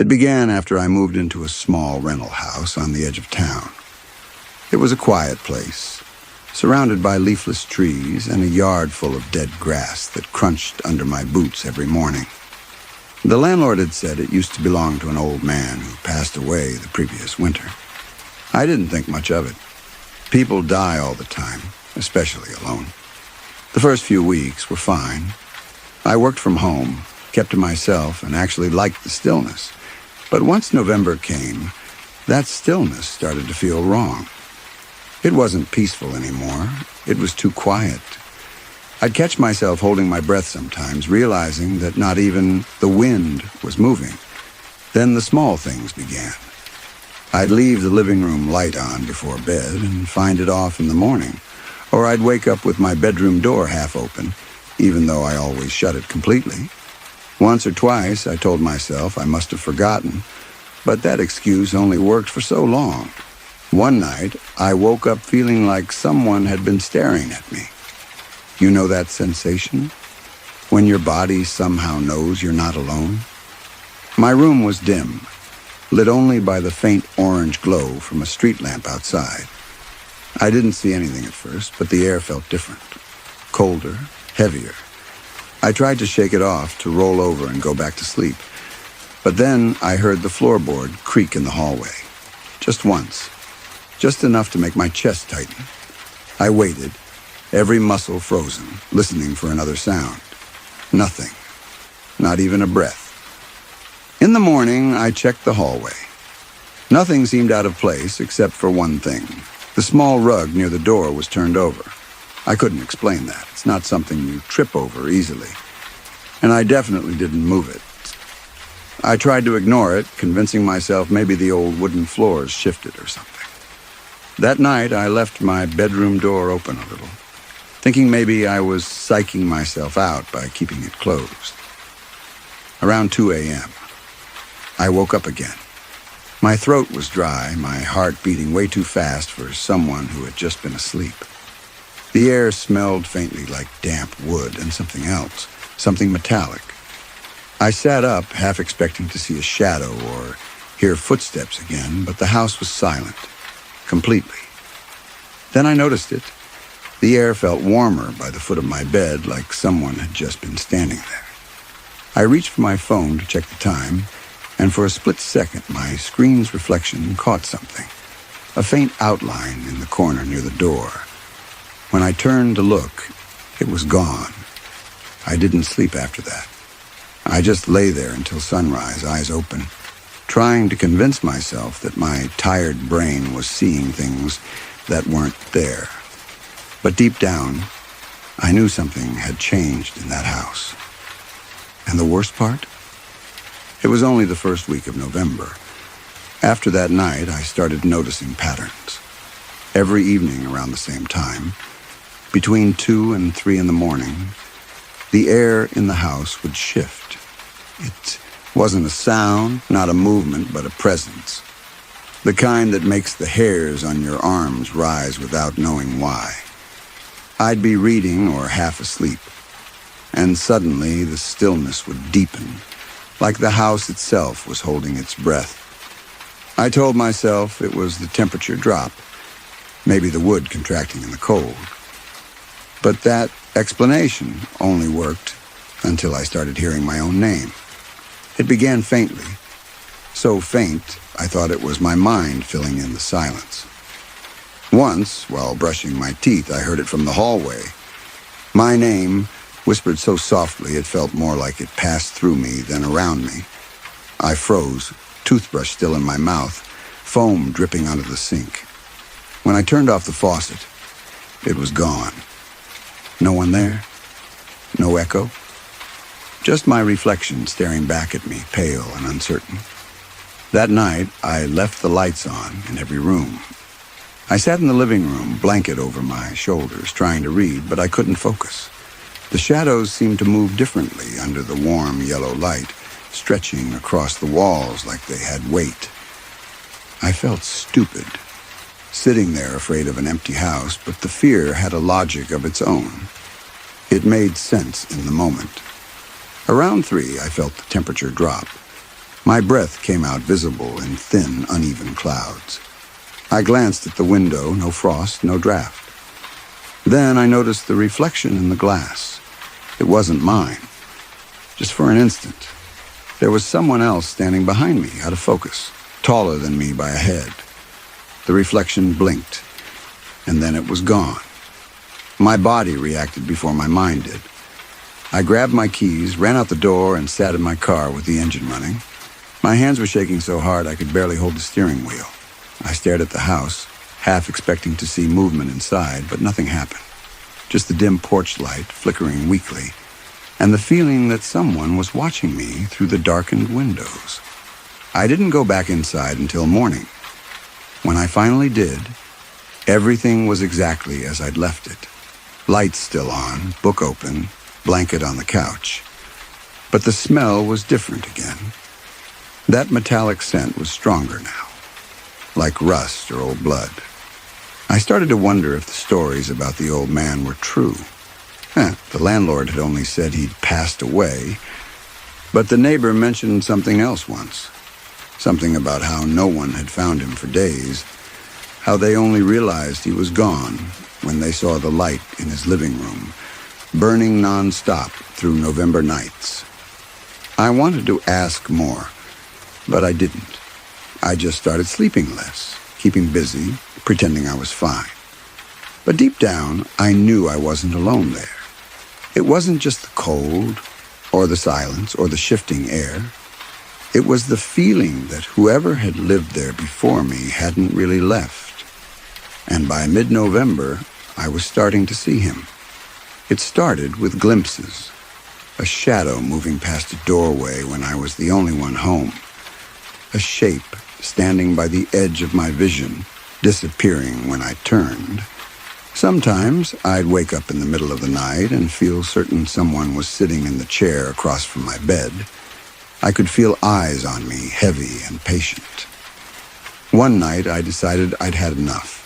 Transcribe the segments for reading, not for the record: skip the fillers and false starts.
It began after I moved into a small rental house on the edge of town. It was a quiet place, surrounded by leafless trees and a yard full of dead grass that crunched under my boots every morning. The landlord had said it used to belong to an old man who passed away the previous winter. I didn't think much of it. People die all the time, especially alone. The first few weeks were fine. I worked from home, kept to myself, and actually liked the stillness. But once November came, that stillness started to feel wrong. It wasn't peaceful anymore. It was too quiet. I'd catch myself holding my breath sometimes, realizing that not even the wind was moving. Then the small things began. I'd leave the living room light on before bed and find it off in the morning, or I'd wake up with my bedroom door half open, even though I always shut it completely. Once or twice, I told myself I must have forgotten, but that excuse only worked for so long. One night, I woke up feeling like someone had been staring at me. You know that sensation? When your body somehow knows you're not alone? My room was dim, lit only by the faint orange glow from a street lamp outside. I didn't see anything at first, but the air felt different. Colder, heavier. I tried to shake it off, to roll over and go back to sleep. But then I heard the floorboard creak in the hallway. Just once. Just enough to make my chest tighten. I waited, every muscle frozen, listening for another sound. Nothing. Not even a breath. In the morning, I checked the hallway. Nothing seemed out of place except for one thing. The small rug near the door was turned over. I couldn't explain that. It's not something you trip over easily. And I definitely didn't move it. I tried to ignore it, convincing myself maybe the old wooden floors shifted or something. That night, I left my bedroom door open a little, thinking maybe I was psyching myself out by keeping it closed. Around 2 a.m., I woke up again. My throat was dry, my heart beating way too fast for someone who had just been asleep. The air smelled faintly like damp wood and something else, something metallic. I sat up, half expecting to see a shadow or hear footsteps again, but the house was silent, completely. Then I noticed it. The air felt warmer by the foot of my bed, like someone had just been standing there. I reached for my phone to check the time, and for a split second, my screen's reflection caught something, a faint outline in the corner near the door. When I turned to look, it was gone. I didn't sleep after that. I just lay there until sunrise, eyes open, trying to convince myself that my tired brain was seeing things that weren't there. But deep down, I knew something had changed in that house. And the worst part? It was only the first week of November. After that night, I started noticing patterns. Every evening around the same time, between 2 and 3 in the morning, the air in the house would shift. It wasn't a sound, not a movement, but a presence. The kind that makes the hairs on your arms rise without knowing why. I'd be reading or half asleep, and suddenly the stillness would deepen, like the house itself was holding its breath. I told myself it was the temperature drop, maybe the wood contracting in the cold. But that explanation only worked until I started hearing my own name. It began faintly, so faint I thought it was my mind filling in the silence. Once, while brushing my teeth, I heard it from the hallway. My name, whispered so softly it felt more like it passed through me than around me. I froze, toothbrush still in my mouth, foam dripping onto the sink. When I turned off the faucet, it was gone. No one there, no echo. Just my reflection staring back at me, pale and uncertain. That night, I left the lights on in every room. I sat in the living room, blanket over my shoulders, trying to read, but I couldn't focus. The shadows seemed to move differently under the warm yellow light, stretching across the walls like they had weight. I felt stupid, sitting there afraid of an empty house, but the fear had a logic of its own. It made sense in the moment. Around 3, I felt the temperature drop. My breath came out visible in thin, uneven clouds. I glanced at the window, no frost, no draft. Then I noticed the reflection in the glass. It wasn't mine. Just for an instant, there was someone else standing behind me, out of focus, taller than me by a head. The reflection blinked, and then it was gone. My body reacted before my mind did. I grabbed my keys, ran out the door, and sat in my car with the engine running. My hands were shaking so hard I could barely hold the steering wheel. I stared at the house, half expecting to see movement inside, but nothing happened. Just the dim porch light flickering weakly, and the feeling that someone was watching me through the darkened windows. I didn't go back inside until morning. When I finally did, everything was exactly as I'd left it. Lights still on, book open, blanket on the couch. But the smell was different again. That metallic scent was stronger now, like rust or old blood. I started to wonder if the stories about the old man were true. The landlord had only said he'd passed away, but the neighbor mentioned something else once. Something about how no one had found him for days, how they only realized he was gone when they saw the light in his living room, burning non-stop through November nights. I wanted to ask more, but I didn't. I just started sleeping less, keeping busy, pretending I was fine. But deep down, I knew I wasn't alone there. It wasn't just the cold, or the silence, or the shifting air. It was the feeling that whoever had lived there before me hadn't really left. And by mid-November, I was starting to see him. It started with glimpses, a shadow moving past a doorway when I was the only one home, a shape standing by the edge of my vision, disappearing when I turned. Sometimes I'd wake up in the middle of the night and feel certain someone was sitting in the chair across from my bed. I could feel eyes on me, heavy and patient. One night I decided I'd had enough.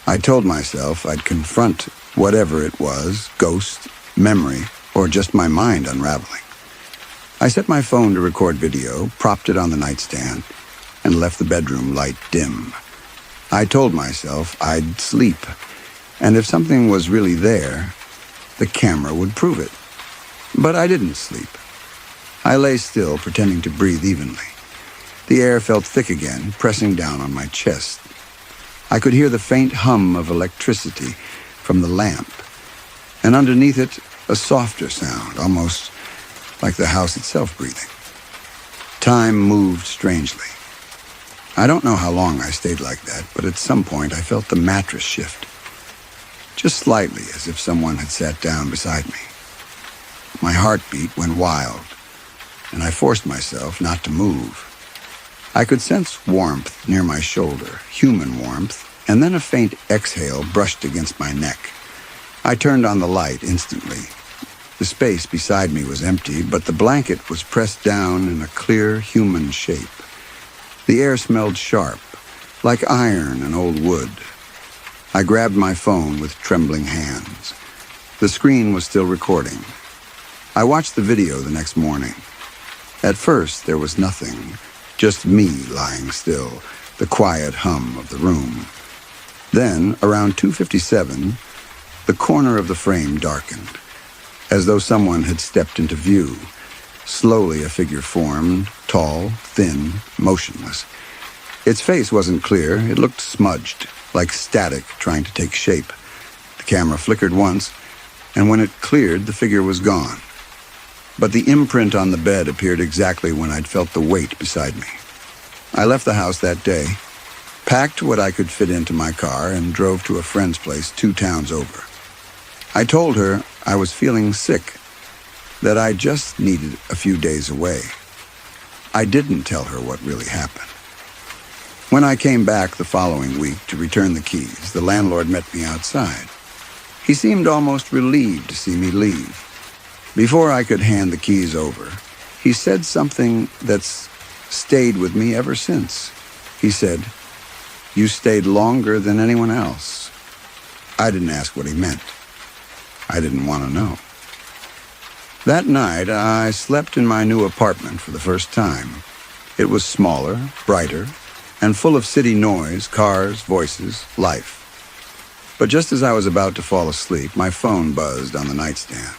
I told myself I'd confront whatever it was, ghost, memory, or just my mind unraveling. I set my phone to record video, propped it on the nightstand, and left the bedroom light dim. I told myself I'd sleep, and if something was really there, the camera would prove it. But I didn't sleep. I lay still, pretending to breathe evenly. The air felt thick again, pressing down on my chest. I could hear the faint hum of electricity from the lamp, and underneath it, a softer sound, almost like the house itself breathing. Time moved strangely. I don't know how long I stayed like that, but at some point I felt the mattress shift, just slightly, as if someone had sat down beside me. My heartbeat went wild, and I forced myself not to move. I could sense warmth near my shoulder, human warmth, and then a faint exhale brushed against my neck. I turned on the light instantly. The space beside me was empty, but the blanket was pressed down in a clear human shape. The air smelled sharp, like iron and old wood. I grabbed my phone with trembling hands. The screen was still recording. I watched the video the next morning. At first, there was nothing, just me lying still, the quiet hum of the room. Then, around 2:57, the corner of the frame darkened, as though someone had stepped into view. Slowly a figure formed, tall, thin, motionless. Its face wasn't clear. It looked smudged, like static trying to take shape. The camera flickered once, and when it cleared, the figure was gone. But the imprint on the bed appeared exactly when I'd felt the weight beside me. I left the house that day, packed what I could fit into my car, and drove to a friend's place 2 towns over. I told her I was feeling sick, that I just needed a few days away. I didn't tell her what really happened. When I came back the following week to return the keys, the landlord met me outside. He seemed almost relieved to see me leave. Before I could hand the keys over, he said something that's stayed with me ever since. He said, "You stayed longer than anyone else." I didn't ask what he meant. I didn't want to know. That night, I slept in my new apartment for the first time. It was smaller, brighter, and full of city noise, cars, voices, life. But just as I was about to fall asleep, my phone buzzed on the nightstand.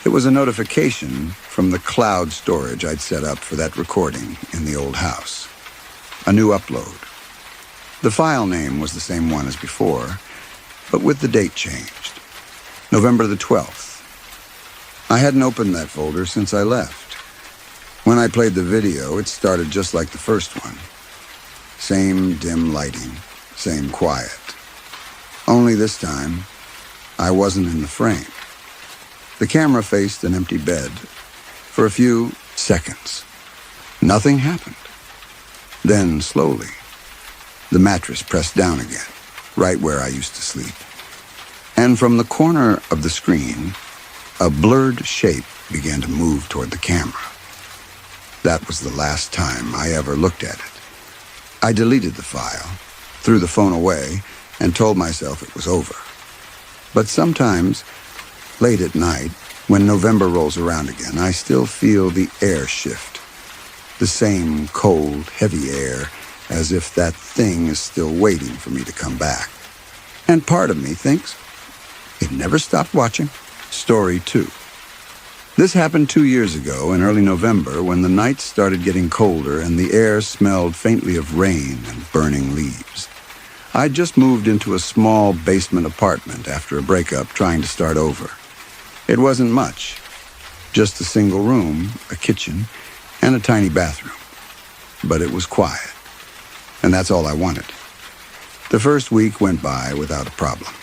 It was a notification from the cloud storage I'd set up for that recording in the old house. A new upload. The file name was the same one as before, but with the date changed. November the 12th. I hadn't opened that folder since I left. When I played the video, it started just like the first one. Same dim lighting, same quiet. Only this time, I wasn't in the frame. The camera faced an empty bed. For a few seconds, nothing happened. Then, slowly, the mattress pressed down again, right where I used to sleep. And from the corner of the screen, a blurred shape began to move toward the camera. That was the last time I ever looked at it. I deleted the file, threw the phone away, and told myself it was over. But sometimes, late at night, when November rolls around again, I still feel the air shift. The same cold, heavy air, as if that thing is still waiting for me to come back. And part of me thinks, it never stopped watching. Story 2. This happened 2 years ago in early November when the nights started getting colder and the air smelled faintly of rain and burning leaves. I'd just moved into a small basement apartment after a breakup, trying to start over. It wasn't much, just a single room, a kitchen, and a tiny bathroom. But it was quiet, and that's all I wanted. The first week went by without a problem.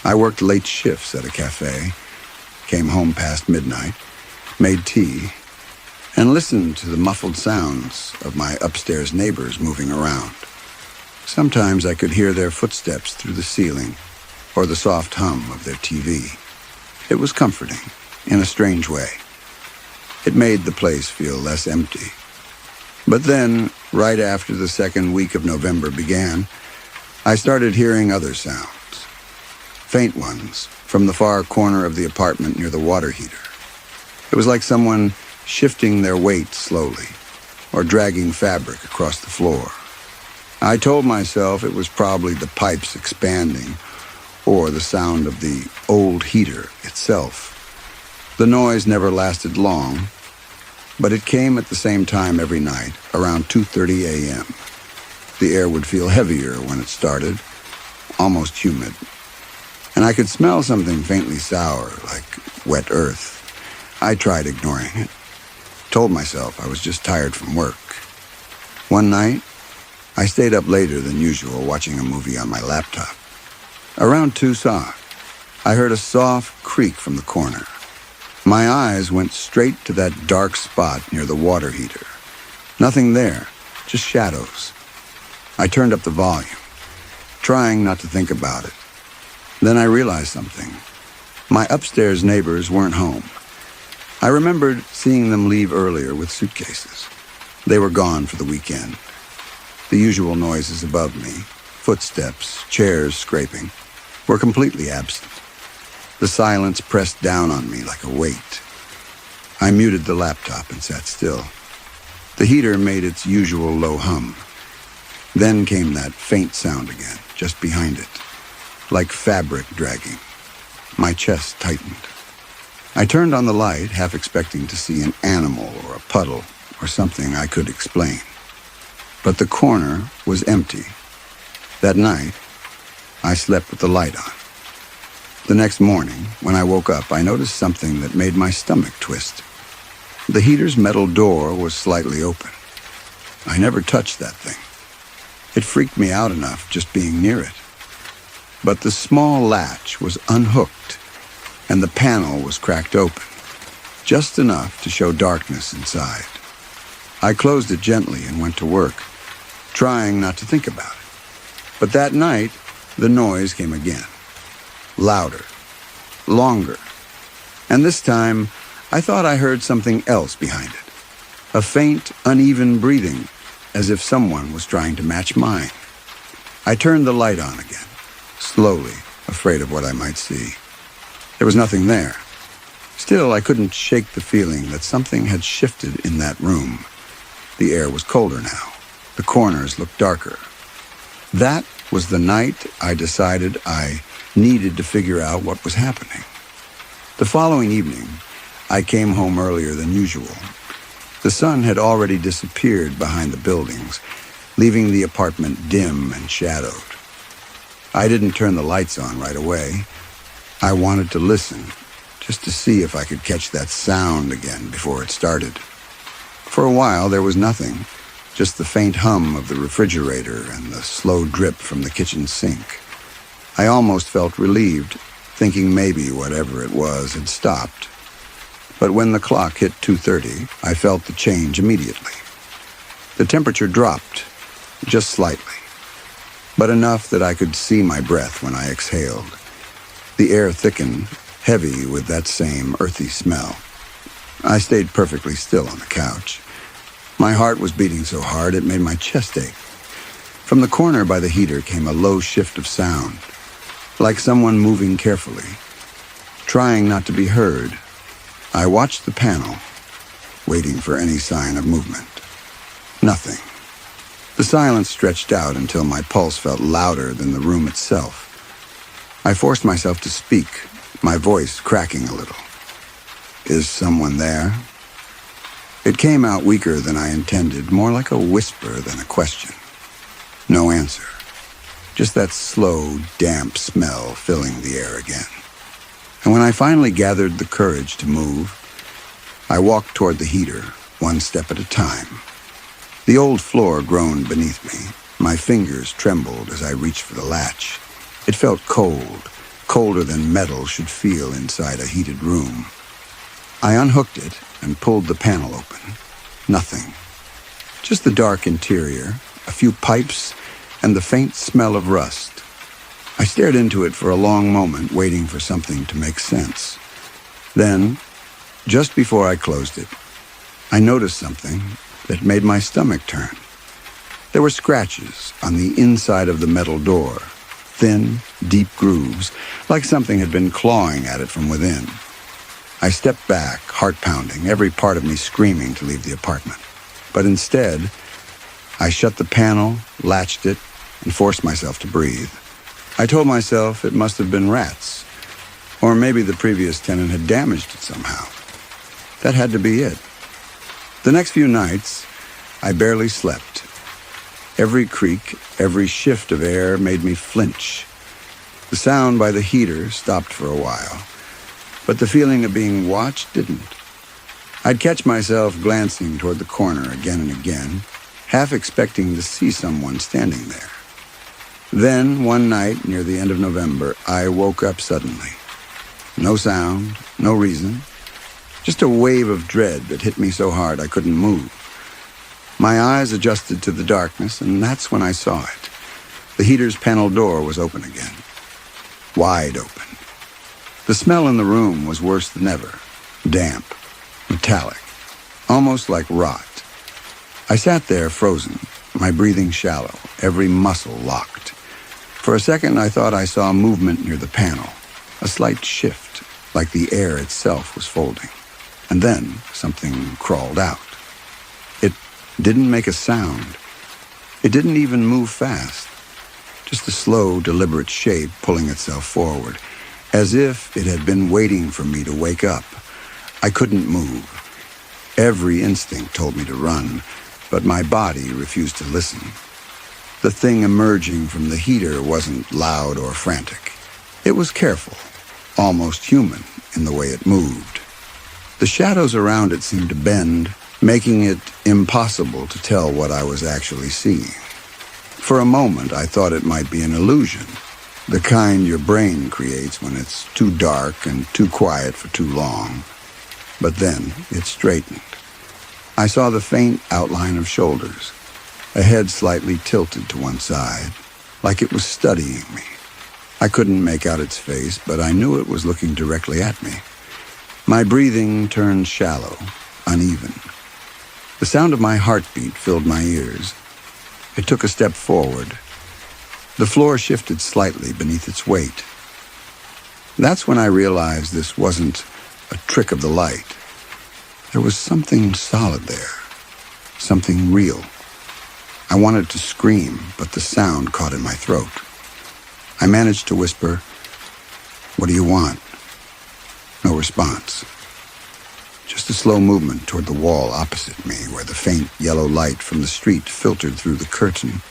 I worked late shifts at a cafe, came home past midnight, made tea, and listened to the muffled sounds of my upstairs neighbors moving around. Sometimes I could hear their footsteps through the ceiling or the soft hum of their TV. It was comforting, in a strange way. It made the place feel less empty. But then, right after the second week of November began, I started hearing other sounds. Faint ones from the far corner of the apartment near the water heater. It was like someone shifting their weight slowly or dragging fabric across the floor. I told myself it was probably the pipes expanding or the sound of the old heater itself. The noise never lasted long, but it came at the same time every night, around 2:30 a.m. The air would feel heavier when it started, almost humid. And I could smell something faintly sour, like wet earth. I tried ignoring it. Told myself I was just tired from work. One night, I stayed up later than usual watching a movie on my laptop. Around 2 o'clock, I heard a soft creak from the corner. My eyes went straight to that dark spot near the water heater. Nothing there, just shadows. I turned up the volume, trying not to think about it. Then I realized something. My upstairs neighbors weren't home. I remembered seeing them leave earlier with suitcases. They were gone for the weekend. The usual noises above me, footsteps, chairs scraping, were completely absent. The silence pressed down on me like a weight. I muted the laptop and sat still. The heater made its usual low hum. Then came that faint sound again, just behind it, like fabric dragging. My chest tightened. I turned on the light, half expecting to see an animal or a puddle or something I could explain. But the corner was empty. That night, I slept with the light on. The next morning, when I woke up, I noticed something that made my stomach twist. The heater's metal door was slightly open. I never touched that thing. It freaked me out enough just being near it. But the small latch was unhooked, and the panel was cracked open, just enough to show darkness inside. I closed it gently and went to work, trying not to think about it. But that night, the noise came again. Louder, longer, and this time I thought I heard something else behind it. A faint, uneven breathing, as if someone was trying to match mine. I turned the light on again, slowly, afraid of what I might see. There was nothing there. Still, I couldn't shake the feeling that something had shifted in that room. The air was colder now. The corners looked darker. That was the night I decided I needed to figure out what was happening. The following evening, I came home earlier than usual. The sun had already disappeared behind the buildings, leaving the apartment dim and shadowed. I didn't turn the lights on right away. I wanted to listen, just to see if I could catch that sound again before it started. For a while, there was nothing, just the faint hum of the refrigerator and the slow drip from the kitchen sink. I almost felt relieved, thinking maybe whatever it was had stopped. But when the clock hit 2:30, I felt the change immediately. The temperature dropped, just slightly, but enough that I could see my breath when I exhaled. The air thickened, heavy with that same earthy smell. I stayed perfectly still on the couch. My heart was beating so hard it made my chest ache. From the corner by the heater came a low shift of sound, like someone moving carefully, trying not to be heard. I watched the panel, waiting for any sign of movement. Nothing. The silence stretched out until my pulse felt louder than the room itself. I forced myself to speak, my voice cracking a little. "Is someone there?" It came out weaker than I intended, more like a whisper than a question. No answer. Just that slow, damp smell filling the air again. And when I finally gathered the courage to move, I walked toward the heater, one step at a time. The old floor groaned beneath me. My fingers trembled as I reached for the latch. It felt cold, colder than metal should feel inside a heated room. I unhooked it and pulled the panel open. Nothing. Just the dark interior, a few pipes, and the faint smell of rust. I stared into it for a long moment, waiting for something to make sense. Then, just before I closed it, I noticed something that made my stomach turn. There were scratches on the inside of the metal door, thin, deep grooves, like something had been clawing at it from within. I stepped back, heart pounding, every part of me screaming to leave the apartment. But instead, I shut the panel, latched it, and forced myself to breathe. I told myself it must have been rats, or maybe the previous tenant had damaged it somehow. That had to be it. The next few nights, I barely slept. Every creak, every shift of air made me flinch. The sound by the heater stopped for a while, but the feeling of being watched didn't. I'd catch myself glancing toward the corner again and again, half expecting to see someone standing there. Then, one night near the end of November, I woke up suddenly. No sound, no reason, just a wave of dread that hit me so hard I couldn't move. My eyes adjusted to the darkness, and that's when I saw it. The heater's panel door was open again, wide open. The smell in the room was worse than ever, damp, metallic, almost like rot. I sat there frozen, my breathing shallow, every muscle locked. For a second, I thought I saw movement near the panel, a slight shift, like the air itself was folding. And then something crawled out. It didn't make a sound. It didn't even move fast. Just a slow, deliberate shape pulling itself forward, as if it had been waiting for me to wake up. I couldn't move. Every instinct told me to run, but my body refused to listen. The thing emerging from the heater wasn't loud or frantic. It was careful, almost human in the way it moved. The shadows around it seemed to bend, making it impossible to tell what I was actually seeing. For a moment, I thought it might be an illusion, the kind your brain creates when it's too dark and too quiet for too long. But then it straightened. I saw the faint outline of shoulders, a head slightly tilted to one side, like it was studying me. I couldn't make out its face, but I knew it was looking directly at me. My breathing turned shallow, uneven. The sound of my heartbeat filled my ears. It took a step forward. The floor shifted slightly beneath its weight. That's when I realized this wasn't a trick of the light. There was something solid there. something real. I wanted to scream, but the sound caught in my throat. I managed to whisper, "What do you want?" No response. Just a slow movement toward the wall opposite me, where the faint yellow light from the street filtered through the curtain.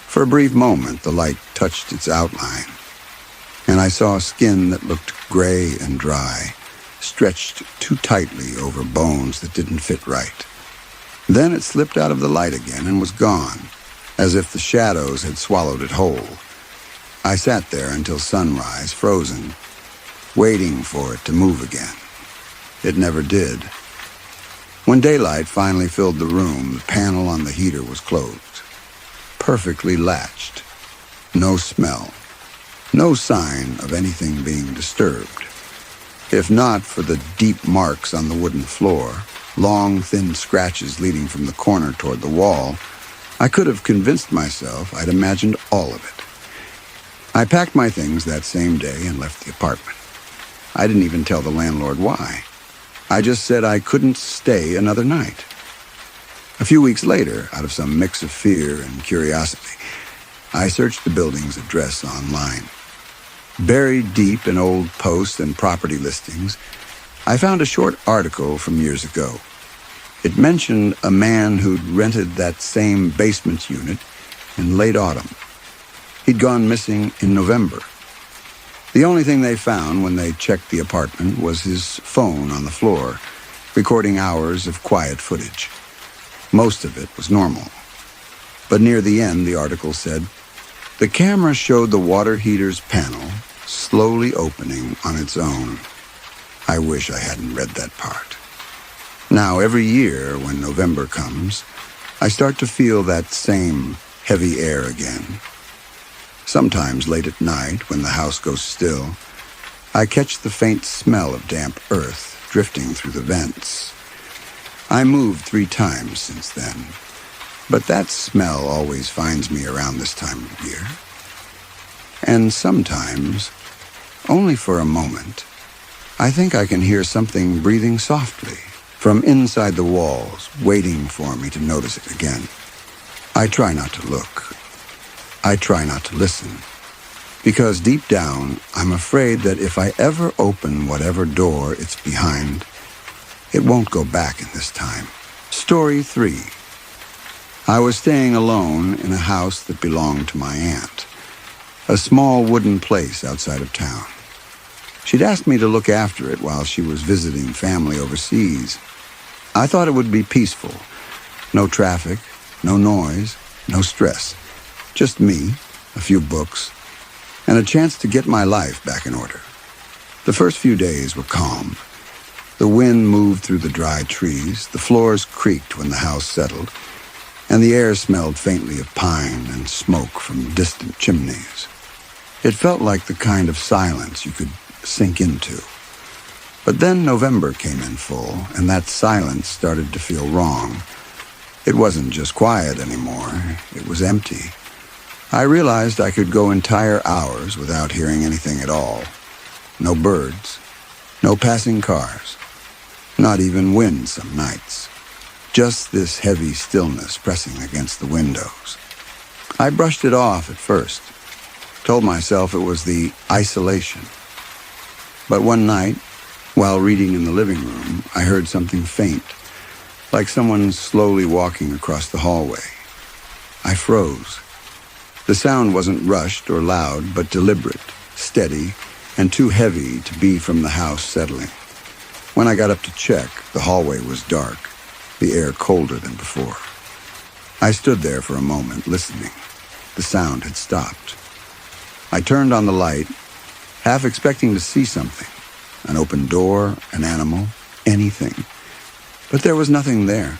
For a brief moment, the light touched its outline, and I saw skin that looked gray and dry, stretched too tightly over bones that didn't fit right. Then it slipped out of the light again and was gone, as if the shadows had swallowed it whole. I sat there until sunrise, frozen, waiting for it to move again. It never did. When daylight finally filled the room, the panel on the heater was closed, perfectly latched. No smell, no sign of anything being disturbed. If not for the deep marks on the wooden floor, long, thin scratches leading from the corner toward the wall, I could have convinced myself I'd imagined all of it. I packed my things that same day and left the apartment. I didn't even tell the landlord why. I just said I couldn't stay another night. A few weeks later, out of some mix of fear and curiosity, I searched the building's address online. Buried deep in old posts and property listings, I found a short article from years ago. It mentioned a man who'd rented that same basement unit in late autumn. He'd gone missing in November. The only thing they found when they checked the apartment was his phone on the floor, recording hours of quiet footage. Most of it was normal. But near the end, the article said, the camera showed the water heater's panel slowly opening on its own. I wish I hadn't read that part. Now, every year when November comes, I start to feel that same heavy air again. Sometimes late at night, when the house goes still, I catch the faint smell of damp earth drifting through the vents. I moved 3 times since then, but that smell always finds me around this time of year. And sometimes, only for a moment, I think I can hear something breathing softly from inside the walls, waiting for me to notice it again. I try not to look. I try not to listen, because deep down, I'm afraid that if I ever open whatever door it's behind, it won't go back in this time. Story 3. I was staying alone in a house that belonged to my aunt, a small wooden place outside of town. She'd asked me to look after it while she was visiting family overseas. I thought it would be peaceful. No traffic, no noise, no stress. Just me, a few books, and a chance to get my life back in order. The first few days were calm. The wind moved through the dry trees, the floors creaked when the house settled, and the air smelled faintly of pine and smoke from distant chimneys. It felt like the kind of silence you could sink into. But then November came in full, and that silence started to feel wrong. It wasn't just quiet anymore, it was empty. I realized I could go entire hours without hearing anything at all. No birds, no passing cars, not even wind some nights. Just this heavy stillness pressing against the windows. I brushed it off at first, told myself it was the isolation. But one night, while reading in the living room, I heard something faint, like someone slowly walking across the hallway. I froze. The sound wasn't rushed or loud, but deliberate, steady, and too heavy to be from the house settling. When I got up to check, the hallway was dark, the air colder than before. I stood there for a moment, listening. The sound had stopped. I turned on the light, half expecting to see something, an open door, an animal, anything. But there was nothing there.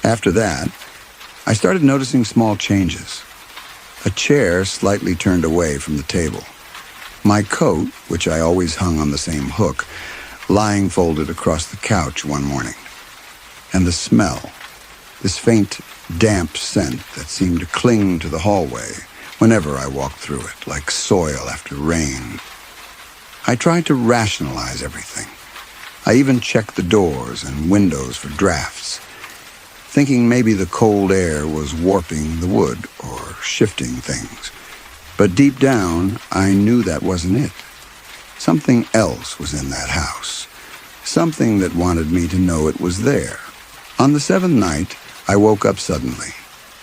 After that, I started noticing small changes. A chair slightly turned away from the table. My coat, which I always hung on the same hook, lying folded across the couch one morning. And the smell, this faint, damp scent that seemed to cling to the hallway whenever I walked through it, like soil after rain. I tried to rationalize everything. I even checked the doors and windows for drafts. thinking maybe the cold air was warping the wood or shifting things. But deep down, I knew that wasn't it. Something else was in that house. Something that wanted me to know it was there. On the seventh night, I woke up suddenly.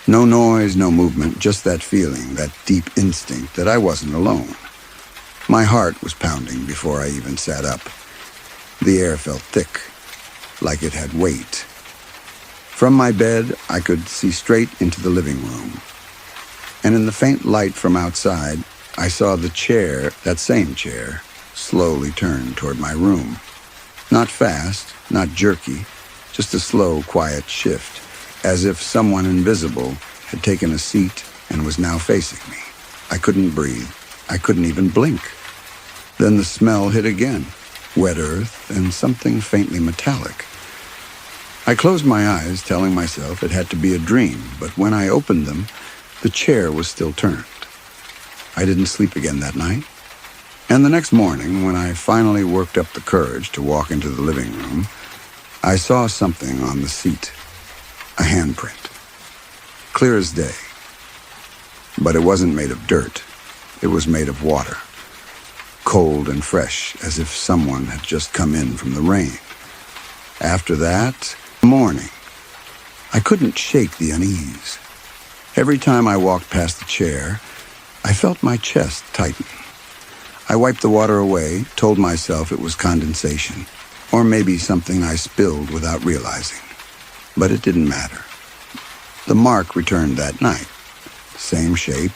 No noise, no movement, just that feeling, that deep instinct that I wasn't alone. My heart was pounding before I even sat up. The air felt thick, like it had weight. From my bed, I could see straight into the living room. And in the faint light from outside, I saw the chair, that same chair, slowly turn toward my room. Not fast, not jerky, just a slow, quiet shift, as if someone invisible had taken a seat and was now facing me. I couldn't breathe. I couldn't even blink. Then the smell hit again, wet earth and something faintly metallic. I closed my eyes, telling myself it had to be a dream, but when I opened them, the chair was still turned. I didn't sleep again that night. And the next morning, when I finally worked up the courage to walk into the living room, I saw something on the seat. A handprint. Clear as day. But it wasn't made of dirt. It was made of water. Cold and fresh, as if someone had just come in from the rain. After that, morning. I couldn't shake the unease. Every time I walked past the chair, I felt my chest tighten. I wiped the water away, told myself it was condensation, or maybe something I spilled without realizing. But it didn't matter. The mark returned that night. Same shape,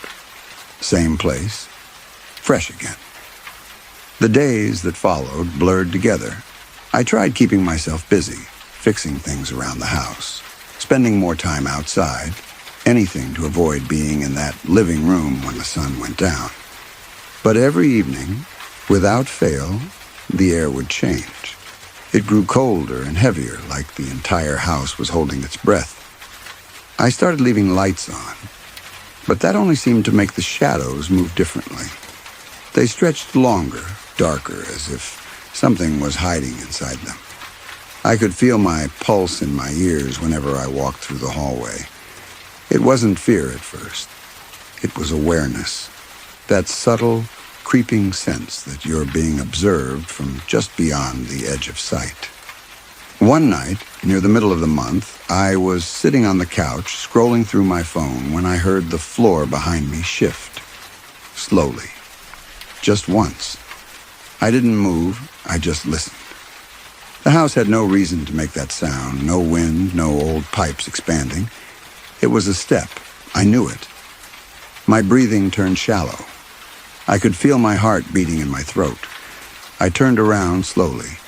same place, fresh again. The days that followed blurred together. I tried keeping myself busy, fixing things around the house, spending more time outside, anything to avoid being in that living room when the sun went down. But every evening, without fail, the air would change. It grew colder and heavier, like the entire house was holding its breath. I started leaving lights on, but that only seemed to make the shadows move differently. They stretched longer, darker, as if something was hiding inside them. I could feel my pulse in my ears whenever I walked through the hallway. It wasn't fear at first. It was awareness. That subtle, creeping sense that you're being observed from just beyond the edge of sight. One night, near the middle of the month, I was sitting on the couch, scrolling through my phone, when I heard the floor behind me shift. Slowly. Just once. I didn't move, I just listened. The house had no reason to make that sound, no wind, no old pipes expanding. It was a step. I knew it. My breathing turned shallow. I could feel my heart beating in my throat. I turned around slowly,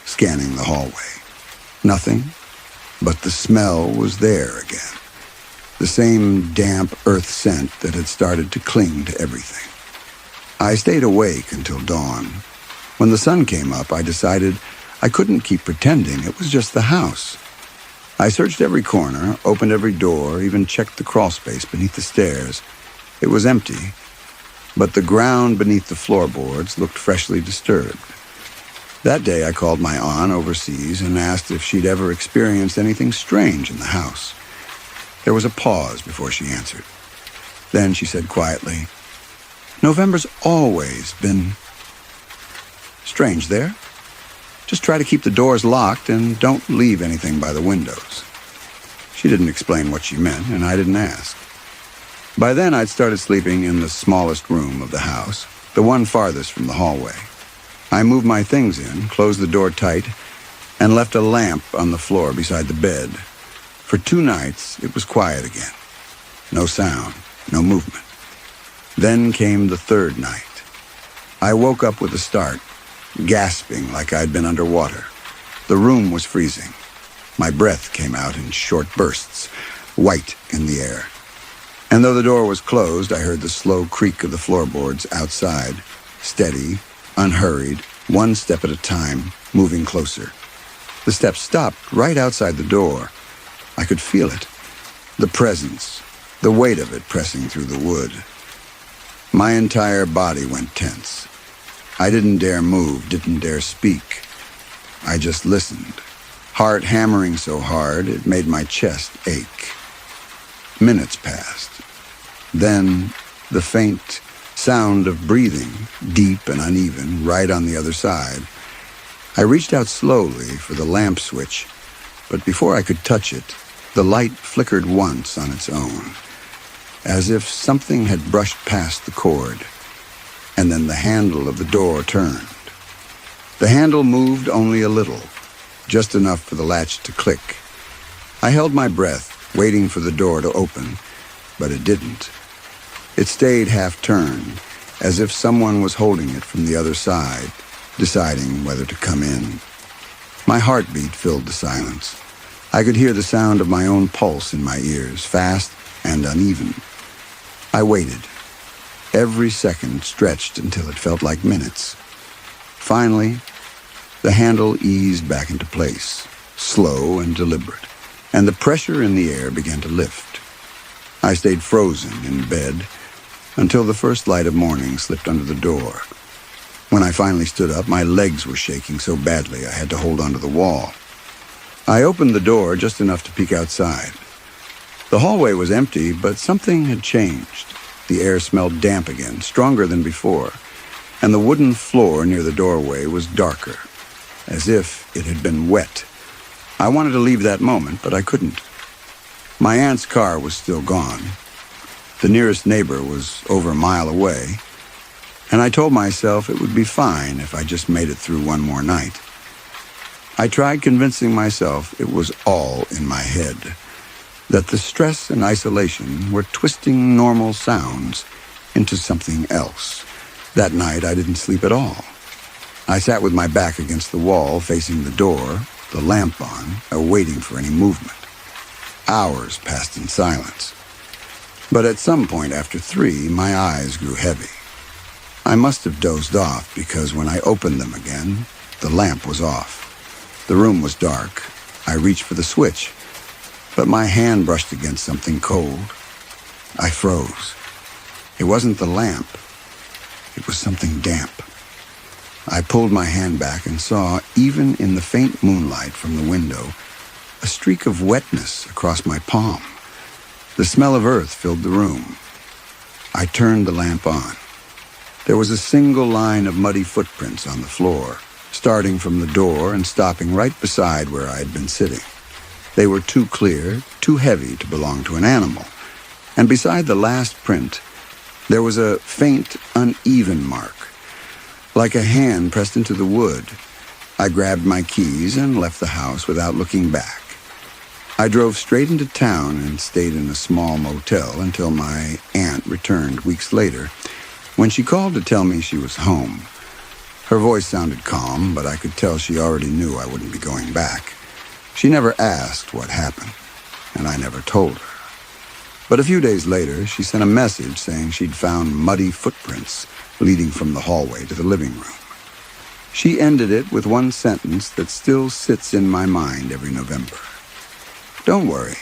scanning the hallway. Nothing, but the smell was there again. The same damp earth scent that had started to cling to everything. I stayed awake until dawn. When the sun came up, I decided I couldn't keep pretending it was just the house. I searched every corner, opened every door, even checked the crawl space beneath the stairs. It was empty, but the ground beneath the floorboards looked freshly disturbed. That day I called my aunt overseas and asked if she'd ever experienced anything strange in the house. There was a pause before she answered. Then she said quietly, "November's always been strange there. Just try to keep the doors locked and don't leave anything by the windows." She didn't explain what she meant, and I didn't ask. By then, I'd started sleeping in the smallest room of the house, the one farthest from the hallway. I moved my things in, closed the door tight, and left a lamp on the floor beside the bed. For 2 nights, it was quiet again. No sound, no movement. Then came the 3rd night. I woke up with a start, gasping like I'd been underwater. The room was freezing. My breath came out in short bursts, white in the air. And though the door was closed, I heard the slow creak of the floorboards outside, steady, unhurried, one step at a time, moving closer. The steps stopped right outside the door. I could feel it. The presence, the weight of it pressing through the wood. My entire body went tense. I didn't dare move, didn't dare speak. I just listened. heart hammering so hard it made my chest ache. Minutes passed. Then the faint sound of breathing, deep and uneven, right on the other side. I reached out slowly for the lamp switch, but before I could touch it, the light flickered once on its own, as if something had brushed past the cord, and then the handle of the door turned. The handle moved only a little, just enough for the latch to click. I held my breath, waiting for the door to open, but it didn't. It stayed half-turned, as if someone was holding it from the other side, deciding whether to come in. My heartbeat filled the silence. I could hear the sound of my own pulse in my ears, fast and uneven. I waited. Every second stretched until it felt like minutes. Finally, the handle eased back into place, slow and deliberate, and the pressure in the air began to lift. I stayed frozen in bed until the first light of morning slipped under the door. When I finally stood up, my legs were shaking so badly I had to hold onto the wall. I opened the door just enough to peek outside. The hallway was empty, but something had changed. The air smelled damp again, stronger than before, and the wooden floor near the doorway was darker, as if it had been wet. I wanted to leave that moment, but I couldn't. My aunt's car was still gone. The nearest neighbor was over a mile away, and I told myself it would be fine if I just made it through one more night. I tried convincing myself it was all in my head, that the stress and isolation were twisting normal sounds into something else. That night, I didn't sleep at all. I sat with my back against the wall, facing the door, the lamp on, awaiting for any movement. Hours passed in silence. But at some point after 3, my eyes grew heavy. I must have dozed off because when I opened them again, the lamp was off. The room was dark. I reached for the switch, but my hand brushed against something cold. I froze. It wasn't the lamp. It was something damp. I pulled my hand back and saw, even in the faint moonlight from the window, a streak of wetness across my palm. The smell of earth filled the room. I turned the lamp on. There was a single line of muddy footprints on the floor, starting from the door and stopping right beside where I had been sitting. They were too clear, too heavy to belong to an animal. And beside the last print, there was a faint, uneven mark, like a hand pressed into the wood. I grabbed my keys and left the house without looking back. I drove straight into town and stayed in a small motel until my aunt returned weeks later, when she called to tell me she was home. Her voice sounded calm, but I could tell she already knew I wouldn't be going back. She never asked what happened, and I never told her. But a few days later, she sent a message saying she'd found muddy footprints leading from the hallway to the living room. She ended it with one sentence that still sits in my mind every November. Don't worry.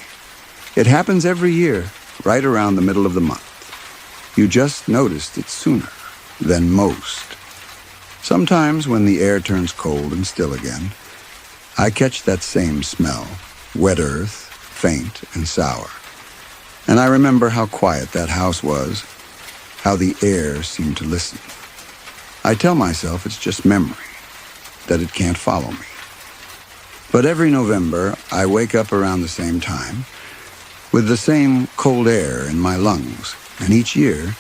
It happens every year, right around the middle of the month. You just noticed it sooner than most. Sometimes when the air turns cold and still again, I catch that same smell, wet earth, faint and sour. And I remember how quiet that house was, how the air seemed to listen. I tell myself it's just memory, that it can't follow me. But every November, I wake up around the same time, with the same cold air in my lungs, and each year,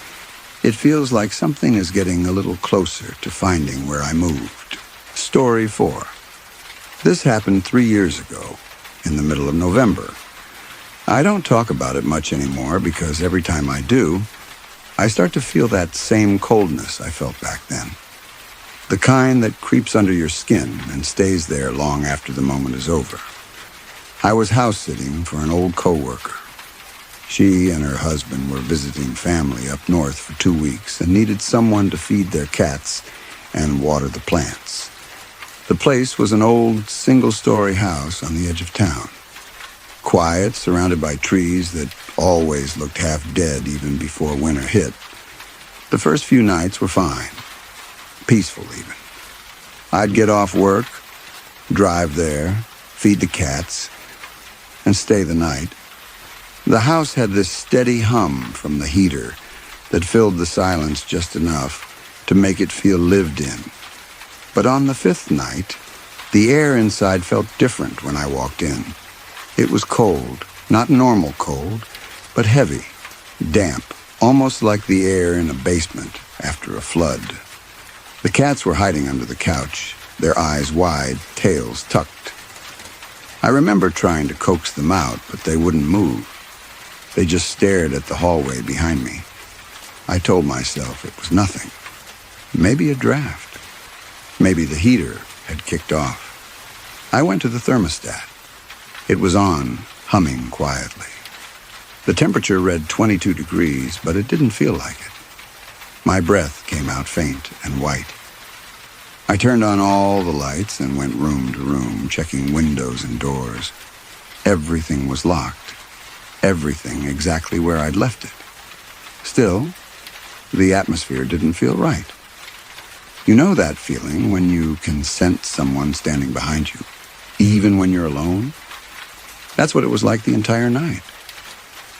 it feels like something is getting a little closer to finding where I moved. Story 4. This happened 3 years ago, in the middle of November. I don't talk about it much anymore because every time I do, I start to feel that same coldness I felt back then. The kind that creeps under your skin and stays there long after the moment is over. I was house-sitting for an old coworker. She and her husband were visiting family up north for 2 weeks and needed someone to feed their cats and water the plants. The place was an old single-story house on the edge of town. Quiet, surrounded by trees that always looked half dead even before winter hit. The first few nights were fine. Peaceful even. I'd get off work, drive there, feed the cats, and stay the night. The house had this steady hum from the heater that filled the silence just enough to make it feel lived in. But on the fifth night, the air inside felt different when I walked in. It was cold, not normal cold, but heavy, damp, almost like the air in a basement after a flood. The cats were hiding under the couch, their eyes wide, tails tucked. I remember trying to coax them out, but they wouldn't move. They just stared at the hallway behind me. I told myself it was nothing. Maybe a draft. Maybe the heater had kicked off. I went to the thermostat. It was on, humming quietly. The temperature read 22 degrees, but it didn't feel like it. My breath came out faint and white. I turned on all the lights and went room to room, checking windows and doors. Everything was locked. Everything exactly where I'd left it. Still, the atmosphere didn't feel right. You know that feeling when you can sense someone standing behind you, even when you're alone? That's what it was like the entire night.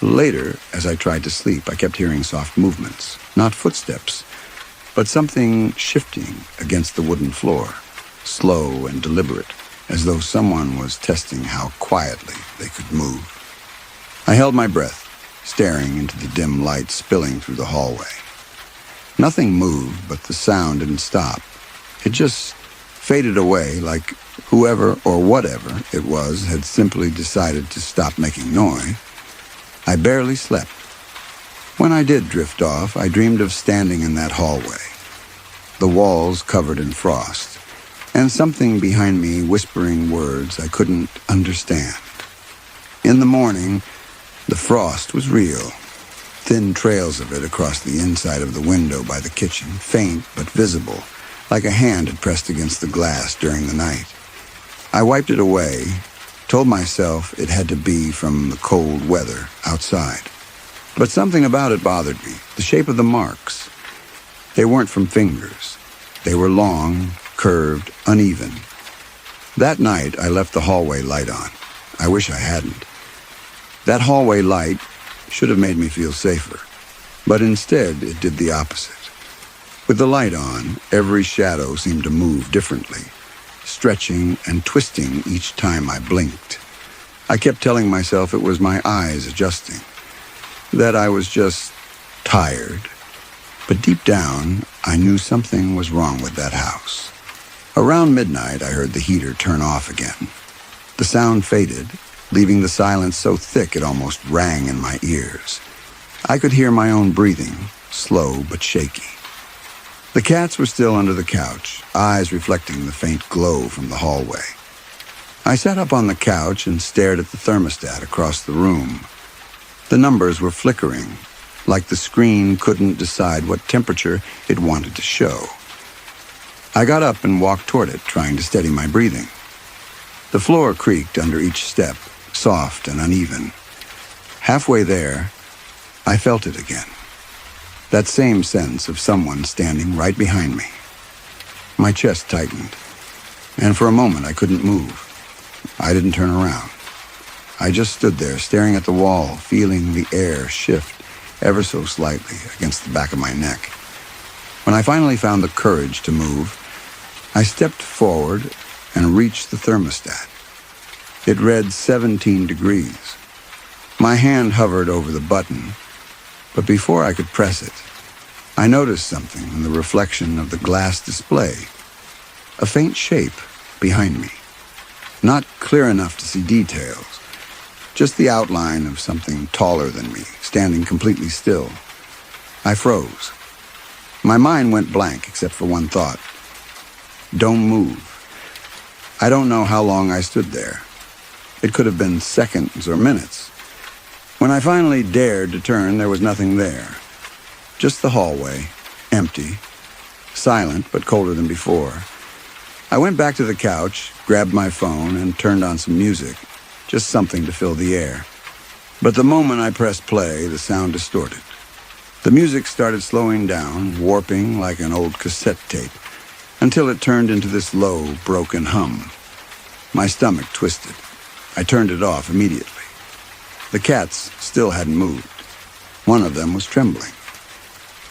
Later, as I tried to sleep, I kept hearing soft movements, not footsteps, but something shifting against the wooden floor, slow and deliberate, as though someone was testing how quietly they could move. I held my breath, staring into the dim light spilling through the hallway. Nothing moved, but the sound didn't stop. It just faded away like whoever or whatever it was had simply decided to stop making noise. I barely slept. When I did drift off, I dreamed of standing in that hallway, the walls covered in frost, and something behind me whispering words I couldn't understand. In the morning, the frost was real, thin trails of it across the inside of the window by the kitchen, faint but visible, like a hand had pressed against the glass during the night. I wiped it away, told myself it had to be from the cold weather outside. But something about it bothered me, the shape of the marks. They weren't from fingers. They were long, curved, uneven. That night, I left the hallway light on. I wish I hadn't. That hallway light should have made me feel safer, but instead it did the opposite. With the light on, every shadow seemed to move differently, stretching and twisting each time I blinked. I kept telling myself it was my eyes adjusting, that I was just tired. But deep down, I knew something was wrong with that house. Around midnight, I heard the heater turn off again. The sound faded, leaving the silence so thick it almost rang in my ears. I could hear my own breathing, slow but shaky. The cats were still under the couch, eyes reflecting the faint glow from the hallway. I sat up on the couch and stared at the thermostat across the room. The numbers were flickering, like the screen couldn't decide what temperature it wanted to show. I got up and walked toward it, trying to steady my breathing. The floor creaked under each step, soft and uneven. Halfway there, I felt it again. That same sense of someone standing right behind me. My chest tightened, and for a moment I couldn't move. I didn't turn around. I just stood there, staring at the wall, feeling the air shift ever so slightly against the back of my neck. When I finally found the courage to move, I stepped forward and reached the thermostat. It read 17 degrees. My hand hovered over the button, but before I could press it, I noticed something in the reflection of the glass display. A faint shape behind me. Not clear enough to see details, just the outline of something taller than me, standing completely still. I froze. My mind went blank except for one thought. Don't move. I don't know how long I stood there. It could have been seconds or minutes. When I finally dared to turn, there was nothing there. Just the hallway, empty, silent but colder than before. I went back to the couch, grabbed my phone, and turned on some music, just something to fill the air. But the moment I pressed play, the sound distorted. The music started slowing down, warping like an old cassette tape, until it turned into this low, broken hum. My stomach twisted. I turned it off immediately. The cats still hadn't moved. One of them was trembling.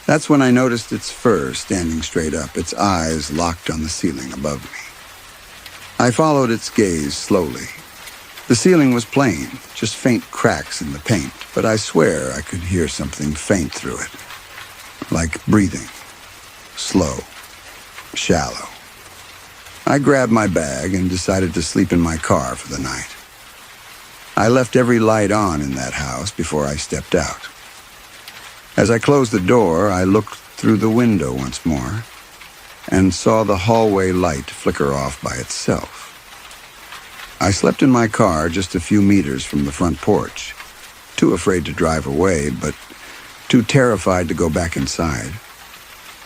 That's when I noticed its fur standing straight up, its eyes locked on the ceiling above me. I followed its gaze slowly. The ceiling was plain, just faint cracks in the paint, but I swear I could hear something faint through it. Like breathing. Slow. Shallow. I grabbed my bag and decided to sleep in my car for the night. I left every light on in that house before I stepped out. As I closed the door, I looked through the window once more and saw the hallway light flicker off by itself. I slept in my car just a few meters from the front porch, too afraid to drive away, but too terrified to go back inside.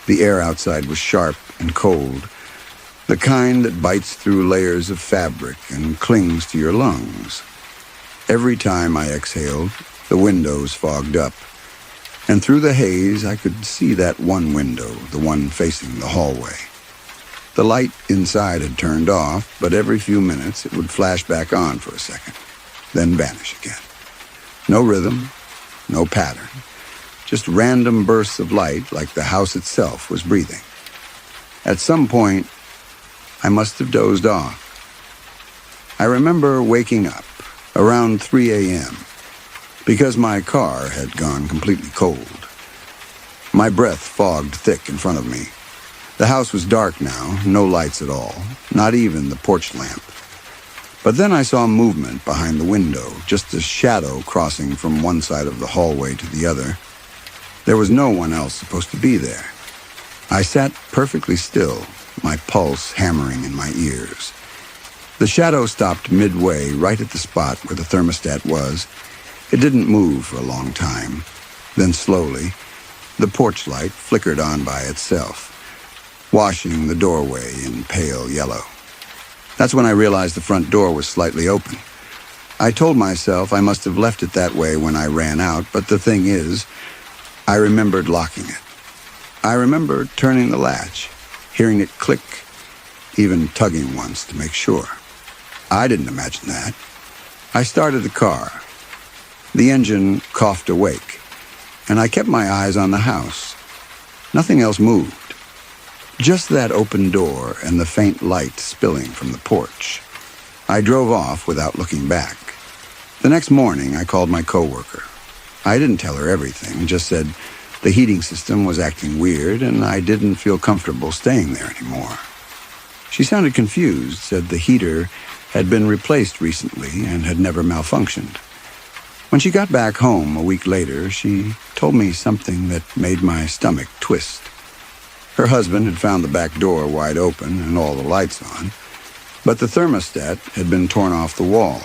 The air outside was sharp and cold, the kind that bites through layers of fabric and clings to your lungs. Every time I exhaled, the windows fogged up, and through the haze I could see that one window, the one facing the hallway. The light inside had turned off, but every few minutes it would flash back on for a second, then vanish again. No rhythm, no pattern, just random bursts of light like the house itself was breathing. At some point, I must have dozed off. I remember waking up around 3 a.m. because my car had gone completely cold. My breath fogged thick in front of me. The house was dark now, no lights at all, not even the porch lamp. But then I saw movement behind the window, just a shadow crossing from one side of the hallway to the other. There was no one else supposed to be there. I sat perfectly still, my pulse hammering in my ears. The shadow stopped midway, right at the spot where the thermostat was. It didn't move for a long time. Then slowly, the porch light flickered on by itself, washing the doorway in pale yellow. That's when I realized the front door was slightly open. I told myself I must have left it that way when I ran out, but the thing is, I remembered locking it. I remember turning the latch, hearing it click, even tugging once to make sure. I didn't imagine that. I started the car. The engine coughed awake, and I kept my eyes on the house. Nothing else moved. Just that open door and the faint light spilling from the porch. I drove off without looking back. The next morning, I called my coworker. I didn't tell her everything, just said the heating system was acting weird and I didn't feel comfortable staying there anymore. She sounded confused, said the heater had been replaced recently and had never malfunctioned. When she got back home a week later, she told me something that made my stomach twist. Her husband had found the back door wide open and all the lights on, but the thermostat had been torn off the wall.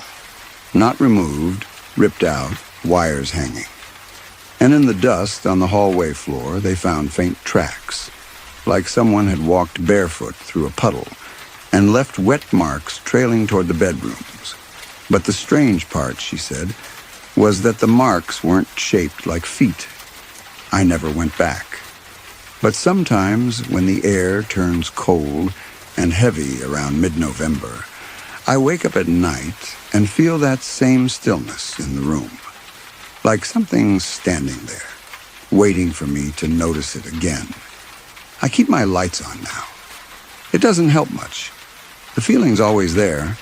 Not removed, ripped out, wires hanging. And in the dust on the hallway floor, they found faint tracks, like someone had walked barefoot through a puddle and left wet marks trailing toward the bedrooms. But the strange part, she said, was that the marks weren't shaped like feet. I never went back. But sometimes when the air turns cold and heavy around mid-November, I wake up at night and feel that same stillness in the room, like something's standing there, waiting for me to notice it again. I keep my lights on now. It doesn't help much. The feeling's always there,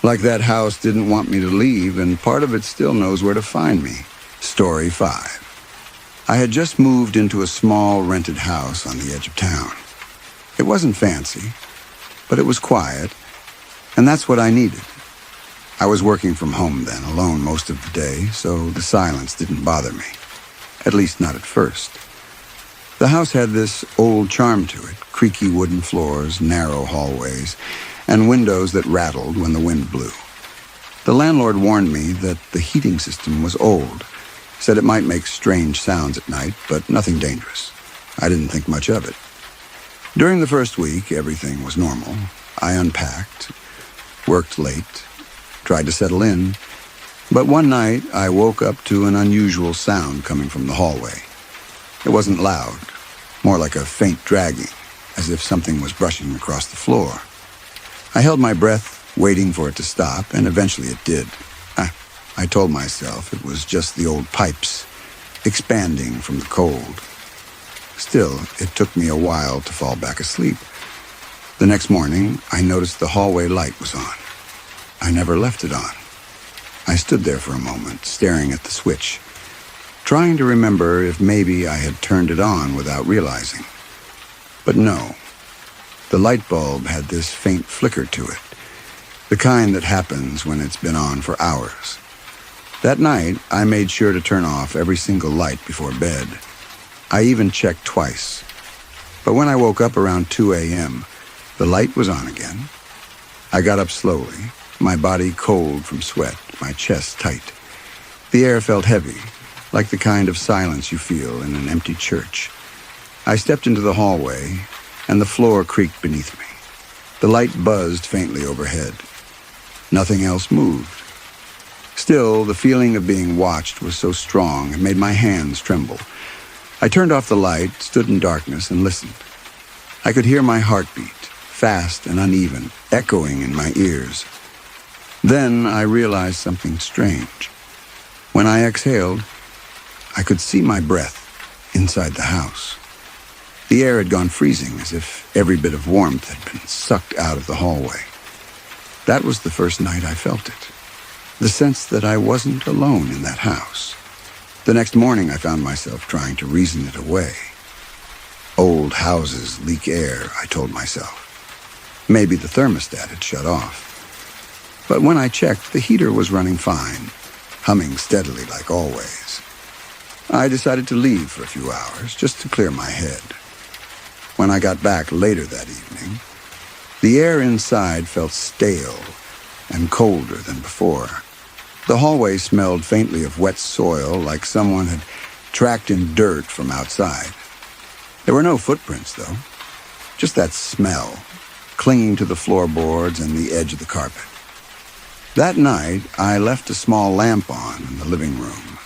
like that house didn't want me to leave, and part of it still knows where to find me. Story 5. I had just moved into a small rented house on the edge of town. It wasn't fancy, but it was quiet, and that's what I needed. I was working from home then, alone most of the day, so the silence didn't bother me, at least not at first. The house had this old charm to it, creaky wooden floors, narrow hallways, and windows that rattled when the wind blew. The landlord warned me that the heating system was old, said it might make strange sounds at night, but nothing dangerous. I didn't think much of it. During the first week, everything was normal. I unpacked, worked late, tried to settle in, but one night I woke up to an unusual sound coming from the hallway. It wasn't loud, more like a faint dragging, as if something was brushing across the floor. I held my breath waiting for it to stop, and eventually it did. I told myself it was just the old pipes, expanding from the cold. Still, it took me a while to fall back asleep. The next morning, I noticed the hallway light was on. I never left it on. I stood there for a moment, staring at the switch, trying to remember if maybe I had turned it on without realizing. But no. The light bulb had this faint flicker to it, the kind that happens when it's been on for hours. That night, I made sure to turn off every single light before bed. I even checked twice. But when I woke up around 2 a.m., the light was on again. I got up slowly, my body cold from sweat, my chest tight. The air felt heavy, like the kind of silence you feel in an empty church. I stepped into the hallway, and the floor creaked beneath me. The light buzzed faintly overhead. Nothing else moved. Still, the feeling of being watched was so strong it made my hands tremble. I turned off the light, stood in darkness, and listened. I could hear my heartbeat, fast and uneven, echoing in my ears. Then I realized something strange. When I exhaled, I could see my breath inside the house. The air had gone freezing, as if every bit of warmth had been sucked out of the hallway. That was the first night I felt it. The sense that I wasn't alone in that house. The next morning, I found myself trying to reason it away. Old houses leak air, I told myself. Maybe the thermostat had shut off. But when I checked, the heater was running fine, humming steadily like always. I decided to leave for a few hours, just to clear my head. When I got back later that evening, the air inside felt stale and colder than before. The hallway smelled faintly of wet soil, like someone had tracked in dirt from outside. There were no footprints, though. Just that smell, clinging to the floorboards and the edge of the carpet. That night, I left a small lamp on in the living room.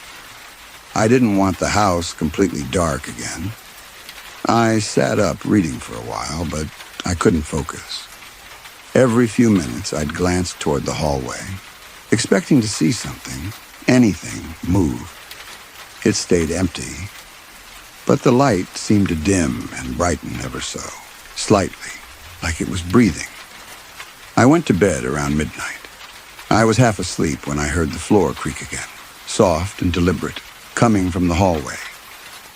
I didn't want the house completely dark again. I sat up reading for a while, but I couldn't focus. Every few minutes, I'd glance toward the hallway, expecting to see something, anything, move. It stayed empty, but the light seemed to dim and brighten ever so, slightly, like it was breathing. I went to bed around midnight. I was half asleep when I heard the floor creak again, soft and deliberate, coming from the hallway.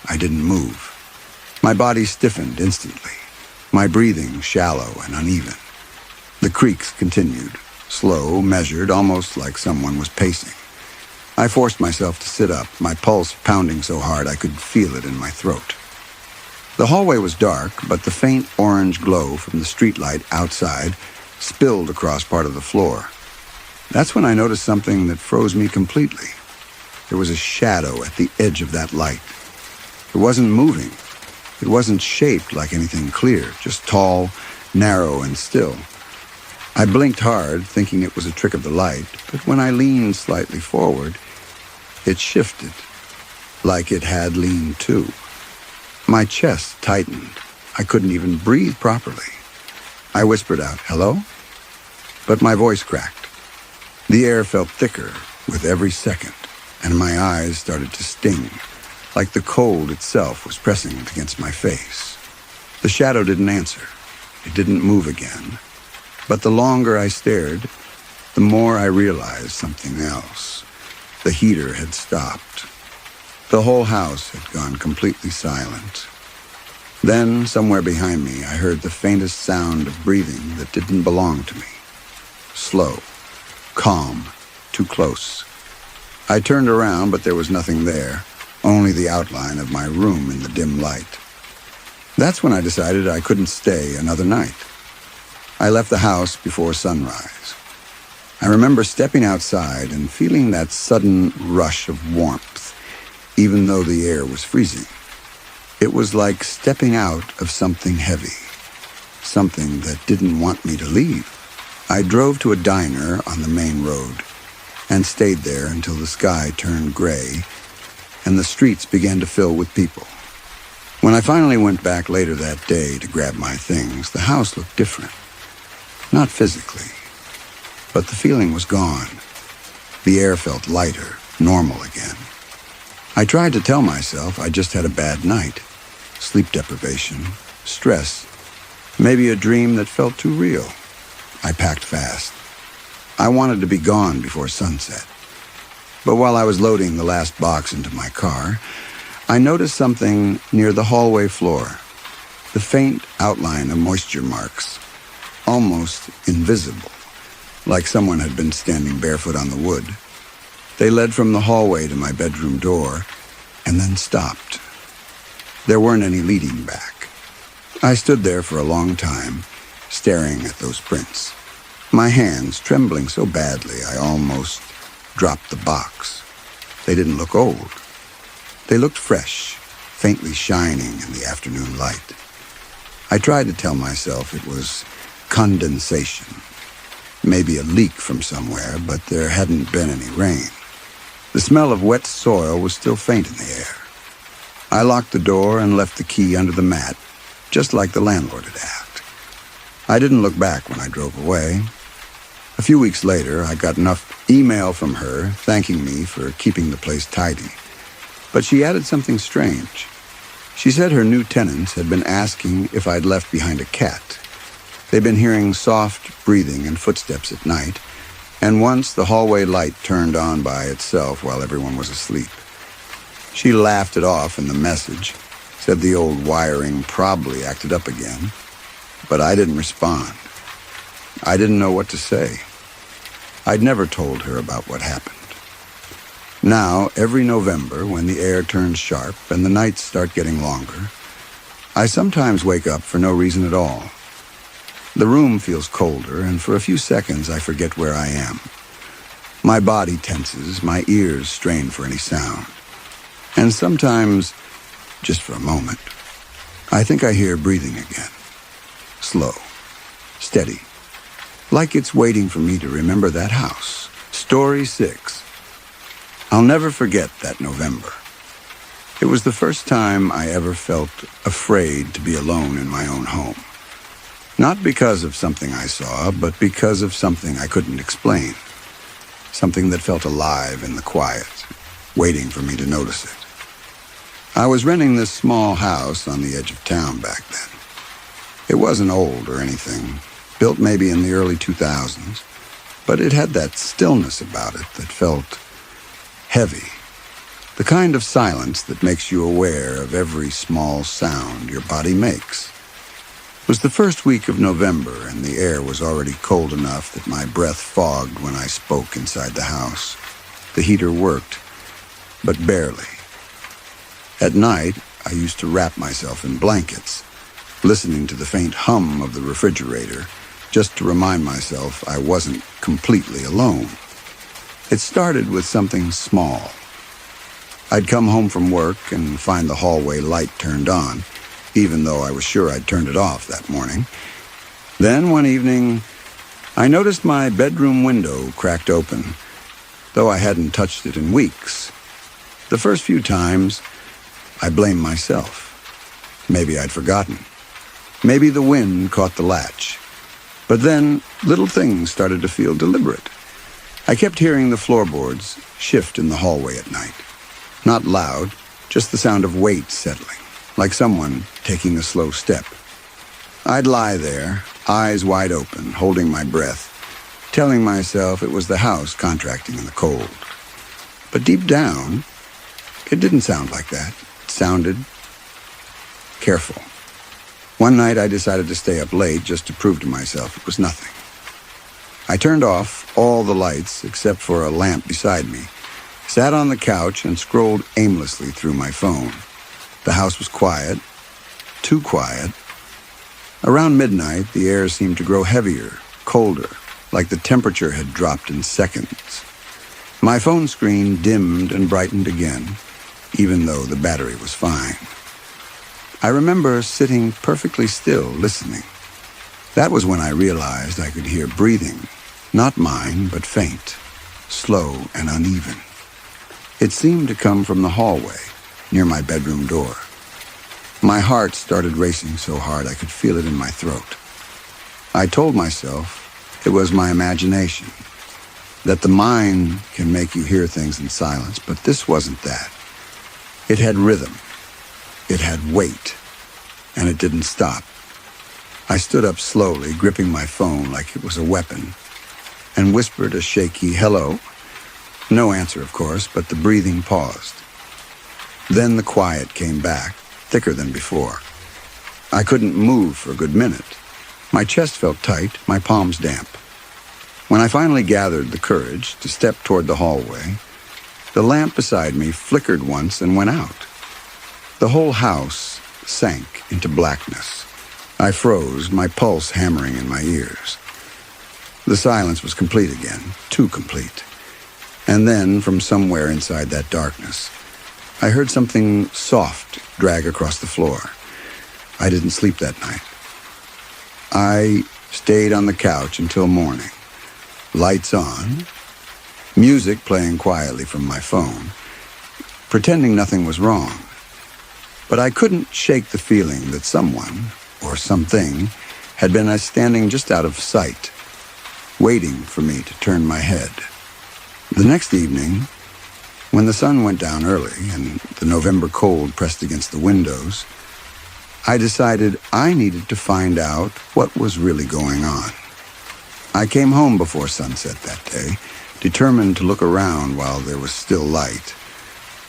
I didn't move. My body stiffened instantly, my breathing shallow and uneven. The creaks continued, slow, measured, almost like someone was pacing. I forced myself to sit up, my pulse pounding so hard I could feel it in my throat. The hallway was dark, but the faint orange glow from the streetlight outside spilled across part of the floor. That's when I noticed something that froze me completely. There was a shadow at the edge of that light. It wasn't moving. It wasn't shaped like anything clear, just tall, narrow, and still. I blinked hard, thinking it was a trick of the light, but when I leaned slightly forward, it shifted, like it had leaned too. My chest tightened. I couldn't even breathe properly. I whispered out, "Hello?" But my voice cracked. The air felt thicker with every second, and my eyes started to sting, like the cold itself was pressing against my face. The shadow didn't answer. It didn't move again. But the longer I stared, the more I realized something else. The heater had stopped. The whole house had gone completely silent. Then, somewhere behind me, I heard the faintest sound of breathing that didn't belong to me. Slow, calm, too close. I turned around, but there was nothing there, only the outline of my room in the dim light. That's when I decided I couldn't stay another night. I left the house before sunrise. I remember stepping outside and feeling that sudden rush of warmth, even though the air was freezing. It was like stepping out of something heavy, something that didn't want me to leave. I drove to a diner on the main road and stayed there until the sky turned gray and the streets began to fill with people. When I finally went back later that day to grab my things, the house looked different. Not physically, but the feeling was gone. The air felt lighter, normal again. I tried to tell myself I just had a bad night. Sleep deprivation, stress, maybe a dream that felt too real. I packed fast. I wanted to be gone before sunset. But while I was loading the last box into my car, I noticed something near the hallway floor. The faint outline of moisture marks, almost invisible, like someone had been standing barefoot on the wood. They led from the hallway to my bedroom door, and then stopped. There weren't any leading back. I stood there for a long time, staring at those prints, my hands trembling so badly I almost dropped the box. They didn't look old. They looked fresh, faintly shining in the afternoon light. I tried to tell myself it was condensation, maybe a leak from somewhere, but there hadn't been any rain. The smell of wet soil was still faint in the air. I locked the door and left the key under the mat, just like the landlord had asked. I didn't look back when I drove away. A few weeks later, I got enough email from her thanking me for keeping the place tidy. But she added something strange. She said her new tenants had been asking if I'd left behind a cat. They'd been hearing soft breathing and footsteps at night, and once the hallway light turned on by itself while everyone was asleep. She laughed it off in the message, said the old wiring probably acted up again, but I didn't respond. I didn't know what to say. I'd never told her about what happened. Now, every November, when the air turns sharp and the nights start getting longer, I sometimes wake up for no reason at all. The room feels colder, and for a few seconds I forget where I am. My body tenses, my ears strain for any sound. And sometimes, just for a moment, I think I hear breathing again. Slow, steady, like it's waiting for me to remember that house. Story 6. I'll never forget that November. It was the first time I ever felt afraid to be alone in my own home. Not because of something I saw, but because of something I couldn't explain. Something that felt alive in the quiet, waiting for me to notice it. I was renting this small house on the edge of town back then. It wasn't old or anything, built maybe in the early 2000s, but it had that stillness about it that felt heavy. The kind of silence that makes you aware of every small sound your body makes. It was the first week of November, and the air was already cold enough that my breath fogged when I spoke inside the house. The heater worked, but barely. At night, I used to wrap myself in blankets, listening to the faint hum of the refrigerator, just to remind myself I wasn't completely alone. It started with something small. I'd come home from work and find the hallway light turned on, even though I was sure I'd turned it off that morning. Then one evening, I noticed my bedroom window cracked open, though I hadn't touched it in weeks. The first few times, I blamed myself. Maybe I'd forgotten. Maybe the wind caught the latch. But then, little things started to feel deliberate. I kept hearing the floorboards shift in the hallway at night. Not loud, just the sound of weight settling, like someone taking a slow step. I'd lie there, eyes wide open, holding my breath, telling myself it was the house contracting in the cold. But deep down, it didn't sound like that. It sounded careful. One night I decided to stay up late just to prove to myself it was nothing. I turned off all the lights except for a lamp beside me, sat on the couch and scrolled aimlessly through my phone. The house was quiet, too quiet. Around midnight, the air seemed to grow heavier, colder, like the temperature had dropped in seconds. My phone screen dimmed and brightened again, even though the battery was fine. I remember sitting perfectly still, listening. That was when I realized I could hear breathing, not mine, but faint, slow and uneven. It seemed to come from the hallway, near my bedroom door. My heart started racing so hard I could feel it in my throat. I told myself It was my imagination. That the mind can make you hear things in silence, but this wasn't that. It had rhythm. It had weight. And it didn't stop. I stood up slowly, gripping my phone like it was a weapon, and whispered a shaky hello. No answer, of course, but the breathing paused. Then the quiet came back, thicker than before. I couldn't move for a good minute. My chest felt tight, my palms damp. When I finally gathered the courage to step toward the hallway, the lamp beside me flickered once and went out. The whole house sank into blackness. I froze, my pulse hammering in my ears. The silence was complete again, too complete. And then, from somewhere inside that darkness, I heard something soft drag across the floor. I didn't sleep that night. I stayed on the couch until morning. Lights on, music playing quietly from my phone, pretending nothing was wrong. But I couldn't shake the feeling that someone, or something, had been standing just out of sight, waiting for me to turn my head. The next evening, when the sun went down early and the November cold pressed against the windows, I decided I needed to find out what was really going on. I came home before sunset that day, determined to look around while there was still light.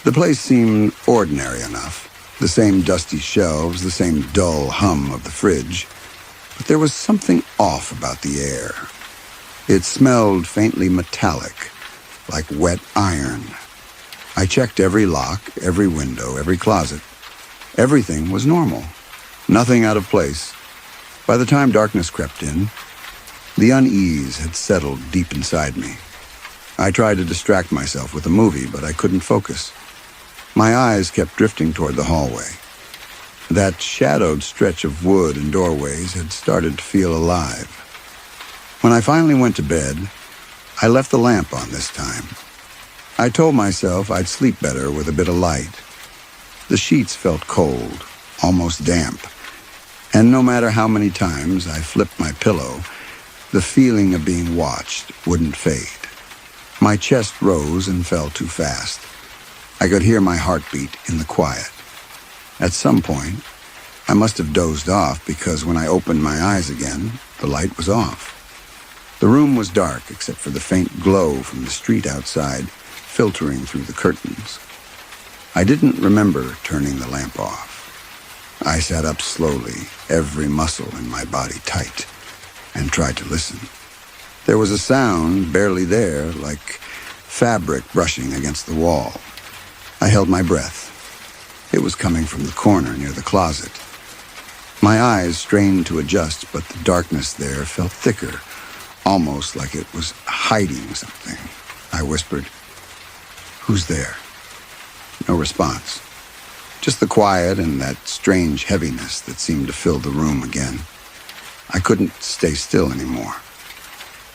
The place seemed ordinary enough, the same dusty shelves, the same dull hum of the fridge, but there was something off about the air. It smelled faintly metallic, like wet iron. I checked every lock, every window, every closet. Everything was normal, nothing out of place. By the time darkness crept in, the unease had settled deep inside me. I tried to distract myself with a movie, but I couldn't focus. My eyes kept drifting toward the hallway. That shadowed stretch of wood and doorways had started to feel alive. When I finally went to bed, I left the lamp on this time. I told myself I'd sleep better with a bit of light. The sheets felt cold, almost damp, and no matter how many times I flipped my pillow, the feeling of being watched wouldn't fade. My chest rose and fell too fast. I could hear my heartbeat in the quiet. At some point, I must have dozed off because when I opened my eyes again, the light was off. The room was dark except for the faint glow from the street outside filtering through the curtains. I didn't remember turning the lamp off. I sat up slowly, every muscle in my body tight, and tried to listen. There was a sound barely there, like fabric brushing against the wall. I held my breath. It was coming from the corner near the closet. My eyes strained to adjust, but the darkness there felt thicker, almost like it was hiding something. I whispered, "Who's there?" No response. Just the quiet and that strange heaviness that seemed to fill the room again. I couldn't stay still anymore.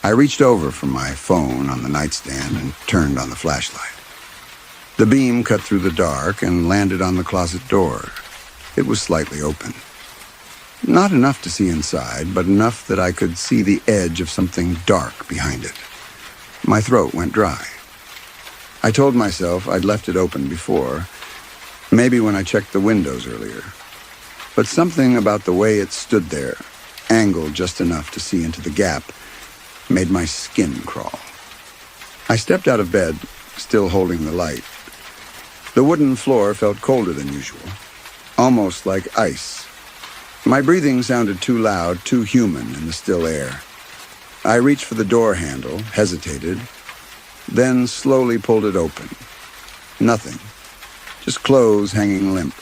I reached over for my phone on the nightstand and turned on the flashlight. The beam cut through the dark and landed on the closet door. It was slightly open. Not enough to see inside, but enough that I could see the edge of something dark behind it. My throat went dry. I told myself I'd left it open before, maybe when I checked the windows earlier. But something about the way it stood there, angled just enough to see into the gap, made my skin crawl. I stepped out of bed, still holding the light. The wooden floor felt colder than usual, almost like ice. My breathing sounded too loud, too human in the still air. I reached for the door handle, hesitated, then slowly pulled it open. Nothing. Just clothes hanging limp.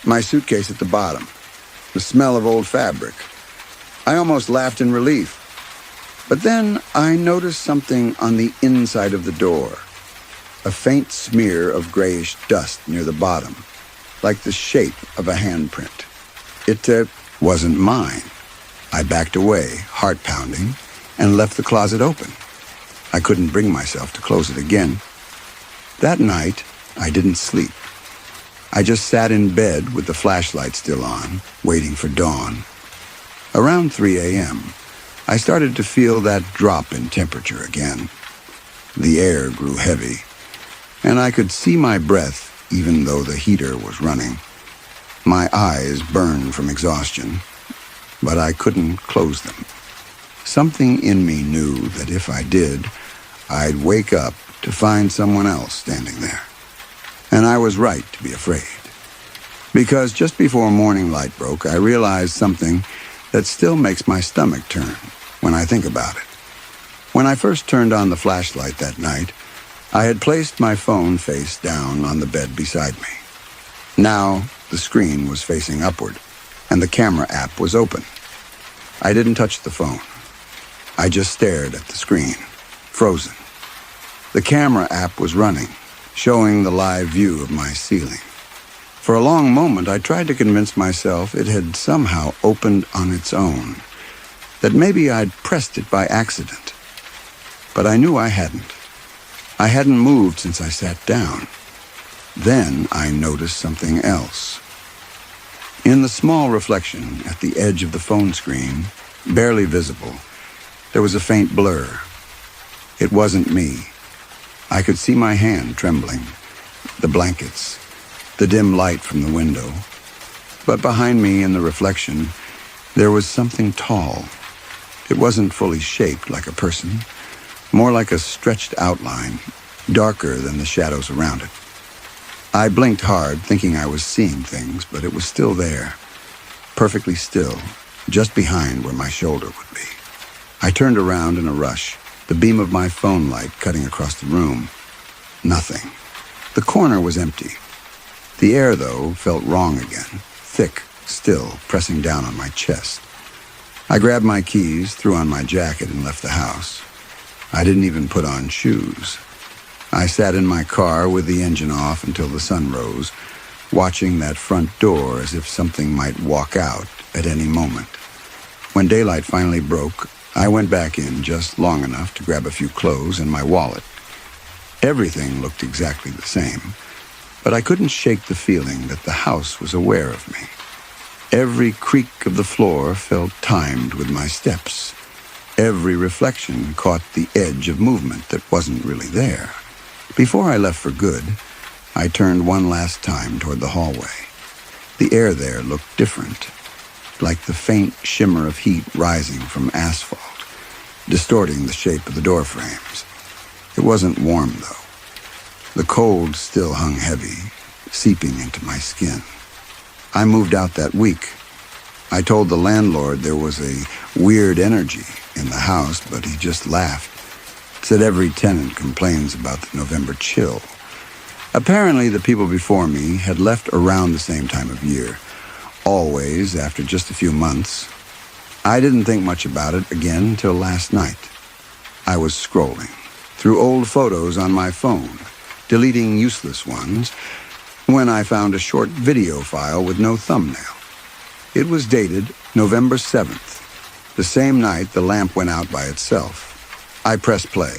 My suitcase at the bottom. The smell of old fabric. I almost laughed in relief. But then I noticed something on the inside of the door. A faint smear of grayish dust near the bottom, like the shape of a handprint. It wasn't mine. I backed away, heart pounding, and left the closet open. I couldn't bring myself to close it again. That night, I didn't sleep. I just sat in bed with the flashlight still on, waiting for dawn. Around 3 a.m., I started to feel that drop in temperature again. The air grew heavy, and I could see my breath even though the heater was running. My eyes burned from exhaustion, but I couldn't close them. Something in me knew that if I did, I'd wake up to find someone else standing there. And I was right to be afraid. Because just before morning light broke, I realized something that still makes my stomach turn when I think about it. When I first turned on the flashlight that night, I had placed my phone face down on the bed beside me. Now, the screen was facing upward, and the camera app was open. I didn't touch the phone. I just stared at the screen, frozen. The camera app was running, showing the live view of my ceiling. For a long moment, I tried to convince myself it had somehow opened on its own, that maybe I'd pressed it by accident. But I knew I hadn't. I hadn't moved since I sat down. Then I noticed something else. In the small reflection at the edge of the phone screen, barely visible, there was a faint blur. It wasn't me. I could see my hand trembling, the blankets, the dim light from the window. But behind me in the reflection, there was something tall. It wasn't fully shaped like a person, more like a stretched outline, darker than the shadows around it. I blinked hard, thinking I was seeing things, but it was still there, perfectly still, just behind where my shoulder would be. I turned around in a rush, the beam of my phone light cutting across the room. Nothing. The corner was empty. The air, though, felt wrong again, thick, still, pressing down on my chest. I grabbed my keys, threw on my jacket, and left the house. I didn't even put on shoes. I sat in my car with the engine off until the sun rose, watching that front door as if something might walk out at any moment. When daylight finally broke, I went back in just long enough to grab a few clothes and my wallet. Everything looked exactly the same, but I couldn't shake the feeling that the house was aware of me. Every creak of the floor felt timed with my steps. Every reflection caught the edge of movement that wasn't really there. Before I left for good, I turned one last time toward the hallway. The air there looked different, like the faint shimmer of heat rising from asphalt, distorting the shape of the door frames. It wasn't warm, though. The cold still hung heavy, seeping into my skin. I moved out that week. I told the landlord there was a weird energy in the house, but he just laughed. Said every tenant complains about the November chill. Apparently, the people before me had left around the same time of year, always after just a few months. I didn't think much about it again until last night. I was scrolling through old photos on my phone, deleting useless ones, when I found a short video file with no thumbnail. It was dated November 7th, the same night the lamp went out by itself. I pressed play.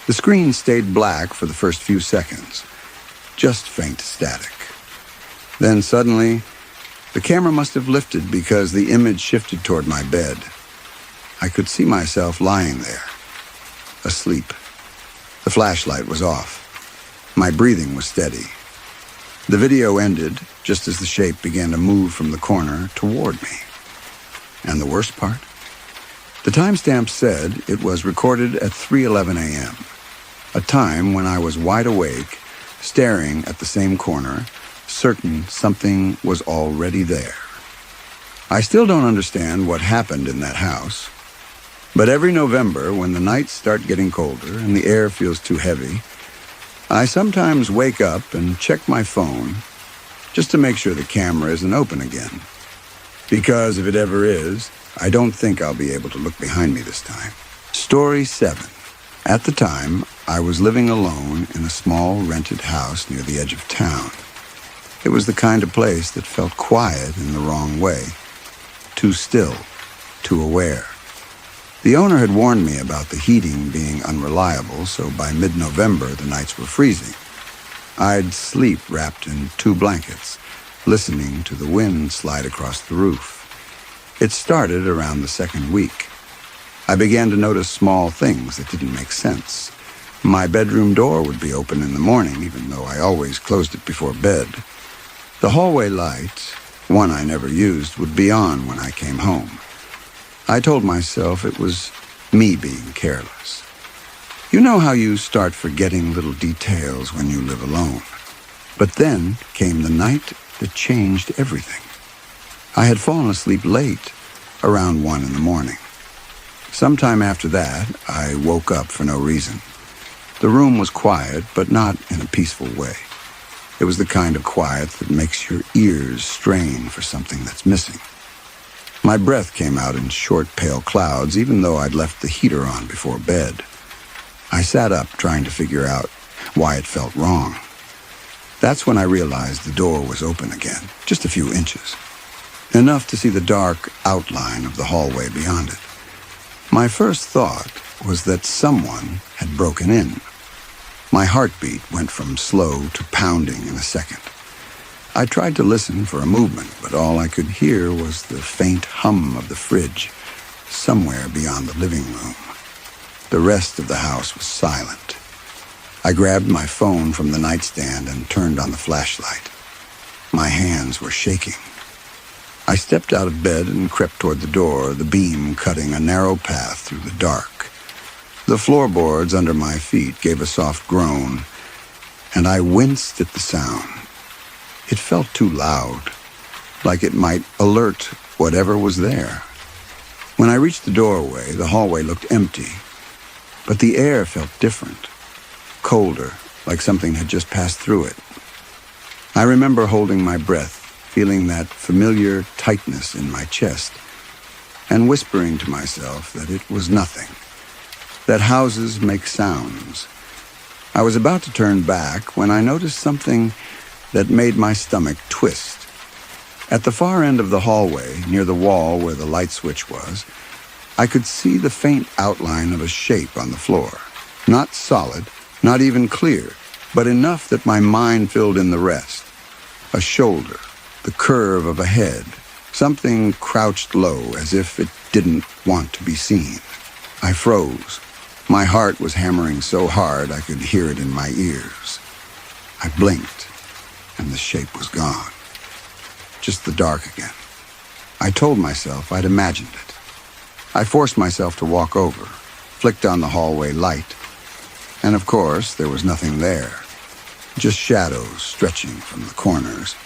The screen stayed black for the first few seconds, just faint static. Then suddenly, the camera must have lifted because the image shifted toward my bed. I could see myself lying there, asleep. The flashlight was off. My breathing was steady. The video ended just as the shape began to move from the corner toward me. And the worst part? The timestamp said it was recorded at 3:11 a.m., a time when I was wide awake, staring at the same corner, certain something was already there. I still don't understand what happened in that house, but every November, when the nights start getting colder and the air feels too heavy, I sometimes wake up and check my phone just to make sure the camera isn't open again. Because if it ever is, I don't think I'll be able to look behind me this time. Story 7. At the time, I was living alone in a small rented house near the edge of town. It was the kind of place that felt quiet in the wrong way. Too still, too aware. The owner had warned me about the heating being unreliable, so by mid-November the nights were freezing. I'd sleep wrapped in 2 blankets, listening to the wind slide across the roof. It started around the second week. I began to notice small things that didn't make sense. My bedroom door would be open in the morning, even though I always closed it before bed. The hallway light, one I never used, would be on when I came home. I told myself it was me being careless. You know how you start forgetting little details when you live alone. But then came the night that changed everything. I had fallen asleep late, around 1 in the morning. Sometime after that, I woke up for no reason. The room was quiet, but not in a peaceful way. It was the kind of quiet that makes your ears strain for something that's missing. My breath came out in short, pale clouds, even though I'd left the heater on before bed. I sat up, trying to figure out why it felt wrong. That's when I realized the door was open again, just a few inches. Enough to see the dark outline of the hallway beyond it. My first thought was that someone had broken in. My heartbeat went from slow to pounding in a second. I tried to listen for a movement, but all I could hear was the faint hum of the fridge somewhere beyond the living room. The rest of the house was silent. I grabbed my phone from the nightstand and turned on the flashlight. My hands were shaking. I stepped out of bed and crept toward the door, the beam cutting a narrow path through the dark. The floorboards under my feet gave a soft groan, and I winced at the sound. It felt too loud, like it might alert whatever was there. When I reached the doorway, the hallway looked empty, but the air felt different, colder, like something had just passed through it. I remember holding my breath, feeling that familiar tightness in my chest, and whispering to myself that it was nothing, that houses make sounds. I was about to turn back when I noticed something that made my stomach twist. At the far end of the hallway, near the wall where the light switch was, I could see the faint outline of a shape on the floor. Not solid, not even clear, but enough that my mind filled in the rest. A shoulder, the curve of a head, something crouched low as if it didn't want to be seen. I froze. My heart was hammering so hard I could hear it in my ears. I blinked, and the shape was gone. Just the dark again. I told myself I'd imagined it. I forced myself to walk over, flicked on the hallway light, and of course there was nothing there. Just shadows stretching from the corners,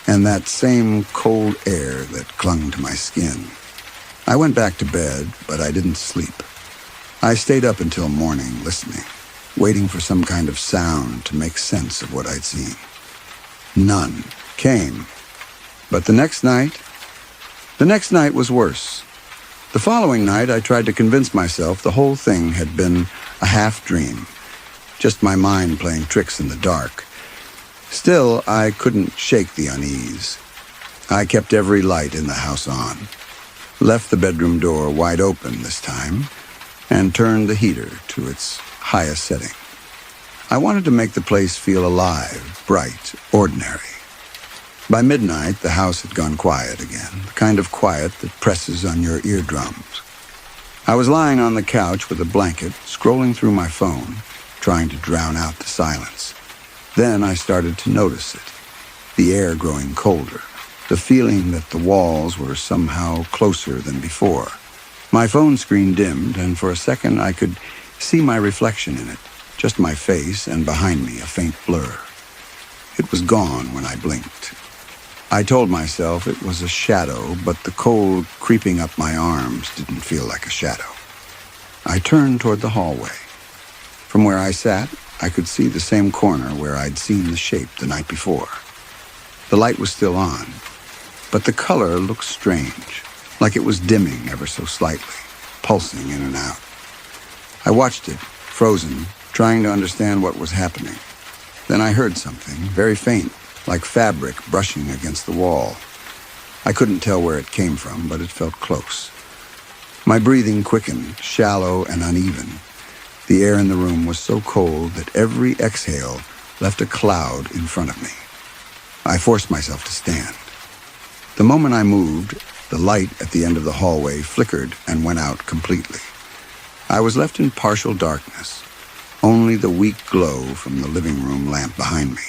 and that same cold air that clung to my skin. I went back to bed, but I didn't sleep. I stayed up until morning listening, waiting for some kind of sound to make sense of what I'd seen. None came. But the next night was worse. The following night, I tried to convince myself the whole thing had been a half-dream, just my mind playing tricks in the dark. Still, I couldn't shake the unease. I kept every light in the house on, left the bedroom door wide open this time, and turned the heater to its highest setting. I wanted to make the place feel alive, bright, ordinary. By midnight, the house had gone quiet again, the kind of quiet that presses on your eardrums. I was lying on the couch with a blanket, scrolling through my phone, trying to drown out the silence. Then I started to notice it, the air growing colder, the feeling that the walls were somehow closer than before. My phone screen dimmed, and for a second I could see my reflection in it, just my face, and behind me a faint blur. It was gone when I blinked. I told myself it was a shadow, but the cold creeping up my arms didn't feel like a shadow. I turned toward the hallway. From where I sat, I could see the same corner where I'd seen the shape the night before. The light was still on, but the color looked strange, like it was dimming ever so slightly, pulsing in and out. I watched it, frozen, trying to understand what was happening. Then I heard something, very faint, like fabric brushing against the wall. I couldn't tell where it came from, but it felt close. My breathing quickened, shallow and uneven. The air in the room was so cold that every exhale left a cloud in front of me. I forced myself to stand. The moment I moved, the light at the end of the hallway flickered and went out completely. I was left in partial darkness, only the weak glow from the living room lamp behind me.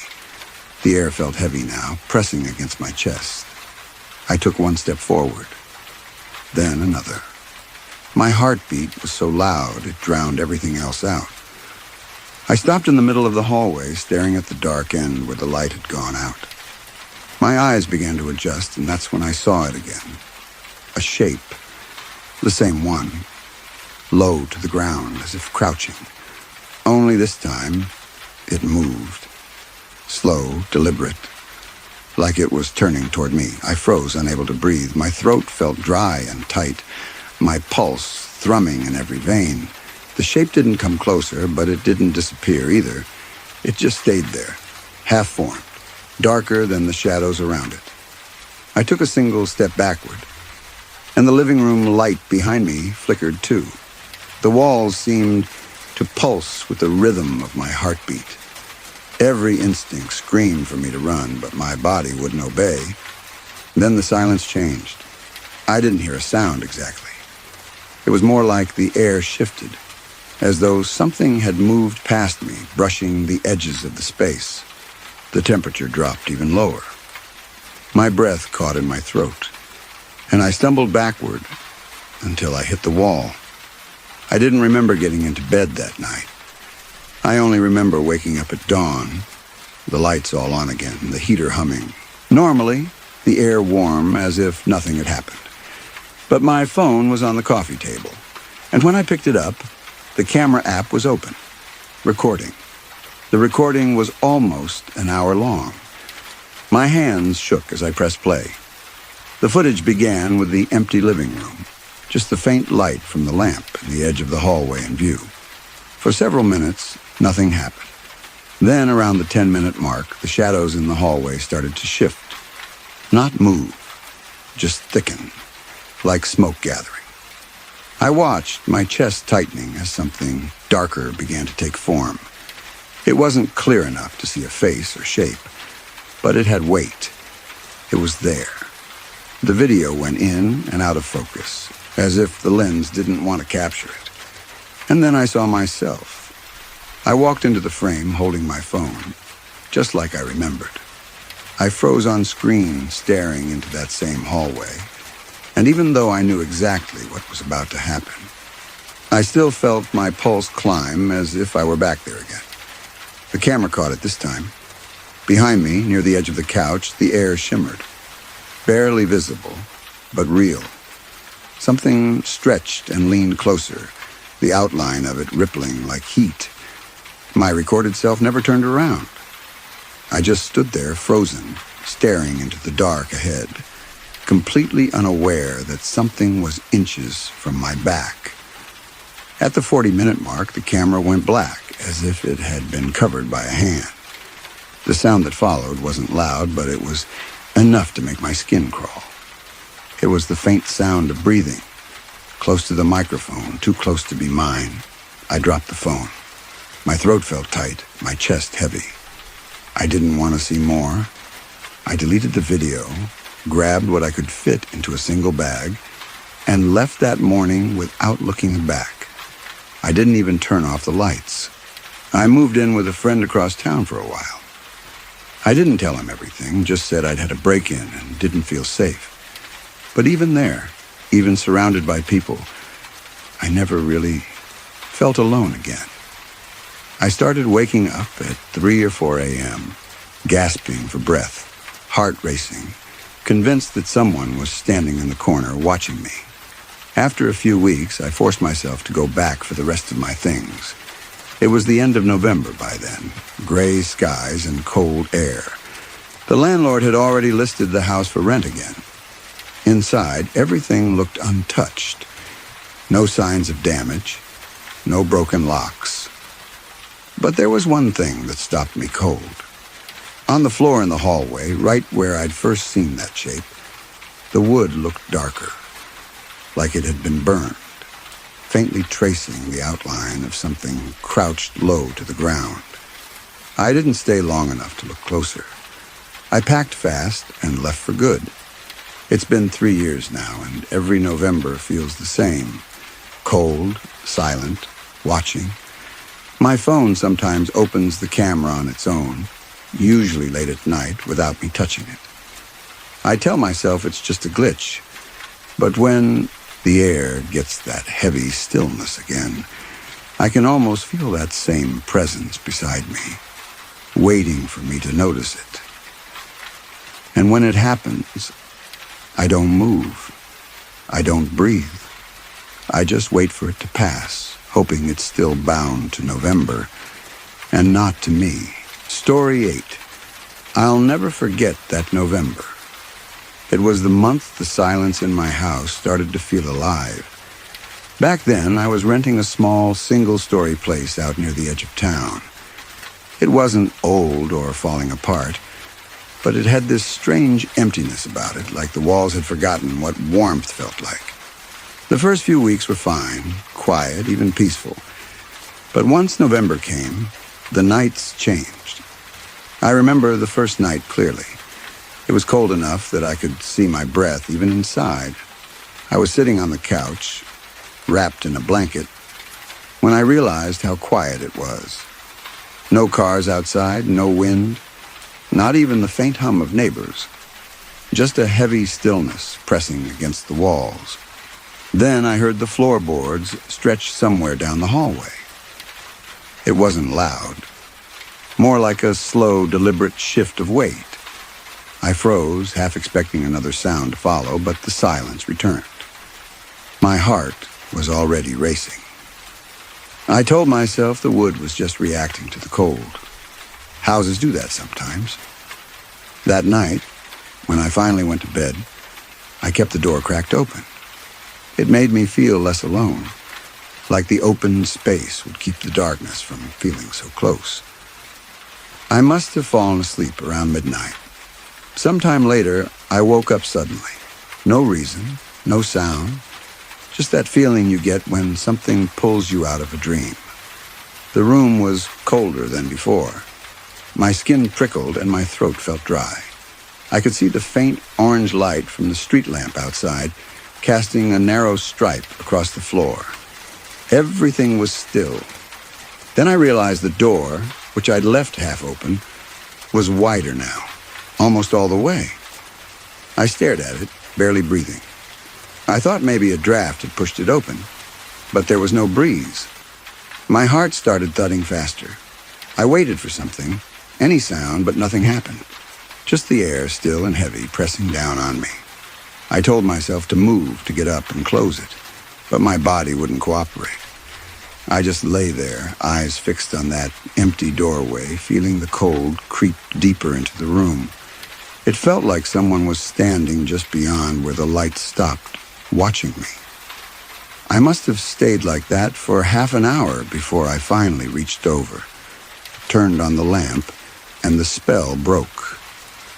The air felt heavy now, pressing against my chest. I took one step forward, then another. My heartbeat was so loud it drowned everything else out. I stopped in the middle of the hallway, staring at the dark end where the light had gone out. My eyes began to adjust, and that's when I saw it again. A shape, the same one, low to the ground, as if crouching. Only this time, it moved. Slow, deliberate, like it was turning toward me. I froze, unable to breathe. My throat felt dry and tight, my pulse thrumming in every vein. The shape didn't come closer, but it didn't disappear either. It just stayed there, half-formed, darker than the shadows around it. I took a single step backward, and the living room light behind me flickered too. The walls seemed to pulse with the rhythm of my heartbeat. Every instinct screamed for me to run, but my body wouldn't obey. Then the silence changed. I didn't hear a sound exactly. It was more like the air shifted, as though something had moved past me, brushing the edges of the space. The temperature dropped even lower. My breath caught in my throat, and I stumbled backward until I hit the wall. I didn't remember getting into bed that night. I only remember waking up at dawn, the lights all on again, the heater humming. Normally, the air warm as if nothing had happened. But my phone was on the coffee table, and when I picked it up, the camera app was open, recording. The recording was almost an hour long. My hands shook as I pressed play. The footage began with the empty living room, just the faint light from the lamp and the edge of the hallway in view. For several minutes, nothing happened. Then, around the 10-minute mark, the shadows in the hallway started to shift. Not move, just thicken, like smoke gathering. I watched, my chest tightening as something darker began to take form. It wasn't clear enough to see a face or shape, but it had weight. It was there. The video went in and out of focus, as if the lens didn't want to capture it. And then I saw myself. I walked into the frame holding my phone, just like I remembered. I froze on screen, staring into that same hallway. And even though I knew exactly what was about to happen, I still felt my pulse climb as if I were back there again. The camera caught it this time. Behind me, near the edge of the couch, the air shimmered. Barely visible, but real. Something stretched and leaned closer, the outline of it rippling like heat. My recorded self never turned around. I just stood there, frozen, staring into the dark ahead, completely unaware that something was inches from my back. At the 40-minute mark, the camera went black, as if it had been covered by a hand. The sound that followed wasn't loud, but it was enough to make my skin crawl. It was the faint sound of breathing, close to the microphone, too close to be mine. I dropped the phone. My throat felt tight, my chest heavy. I didn't want to see more. I deleted the video, grabbed what I could fit into a single bag, and left that morning without looking back. I didn't even turn off the lights. I moved in with a friend across town for a while. I didn't tell him everything, just said I'd had a break-in and didn't feel safe. But even there, even surrounded by people, I never really felt alone again. I started waking up at 3 or 4 a.m., gasping for breath, heart racing, convinced that someone was standing in the corner watching me. After a few weeks, I forced myself to go back for the rest of my things. It was the end of November by then, gray skies and cold air. The landlord had already listed the house for rent again. Inside, everything looked untouched. No signs of damage, no broken locks. But there was one thing that stopped me cold. On the floor in the hallway, right where I'd first seen that shape, the wood looked darker, like it had been burned, faintly tracing the outline of something crouched low to the ground. I didn't stay long enough to look closer. I packed fast and left for good. It's been 3 years now, and every November feels the same. cold, silent, watching. My phone sometimes opens the camera on its own, usually late at night, without me touching it. I tell myself it's just a glitch, but when the air gets that heavy stillness again, I can almost feel that same presence beside me, waiting for me to notice it. And when it happens, I don't move. I don't breathe. I just wait for it to pass, hoping it's still bound to November, and not to me. Story 8. I'll never forget that November. It was the month the silence in my house started to feel alive. Back then, I was renting a small, single-story place out near the edge of town. It wasn't old or falling apart, but it had this strange emptiness about it, like the walls had forgotten what warmth felt like. The first few weeks were fine, quiet, even peaceful. But once November came, the nights changed. I remember the first night clearly. It was cold enough that I could see my breath even inside. I was sitting on the couch, wrapped in a blanket, when I realized how quiet it was. No cars outside, no wind, not even the faint hum of neighbors. Just a heavy stillness pressing against the walls. Then I heard the floorboards stretch somewhere down the hallway. It wasn't loud, more like a slow, deliberate shift of weight. I froze, half expecting another sound to follow, but the silence returned. My heart was already racing. I told myself the wood was just reacting to the cold. Houses do that sometimes. That night, when I finally went to bed, I kept the door cracked open. It made me feel less alone, like the open space would keep the darkness from feeling so close. I must have fallen asleep around midnight. Sometime later, I woke up suddenly. No reason, no sound, just that feeling you get when something pulls you out of a dream. The room was colder than before. My skin prickled and my throat felt dry. I could see the faint orange light from the street lamp outside, casting a narrow stripe across the floor. Everything was still. Then I realized the door, which I'd left half open, was wider now, almost all the way. I stared at it, barely breathing. I thought maybe a draft had pushed it open, but there was no breeze. My heart started thudding faster. I waited for something, any sound, but nothing happened. Just the air, still and heavy, pressing down on me. I told myself to move, to get up and close it, but my body wouldn't cooperate. I just lay there, eyes fixed on that empty doorway, feeling the cold creep deeper into the room. It felt like someone was standing just beyond where the light stopped, watching me. I must have stayed like that for half an hour before I finally reached over, turned on the lamp, and the spell broke.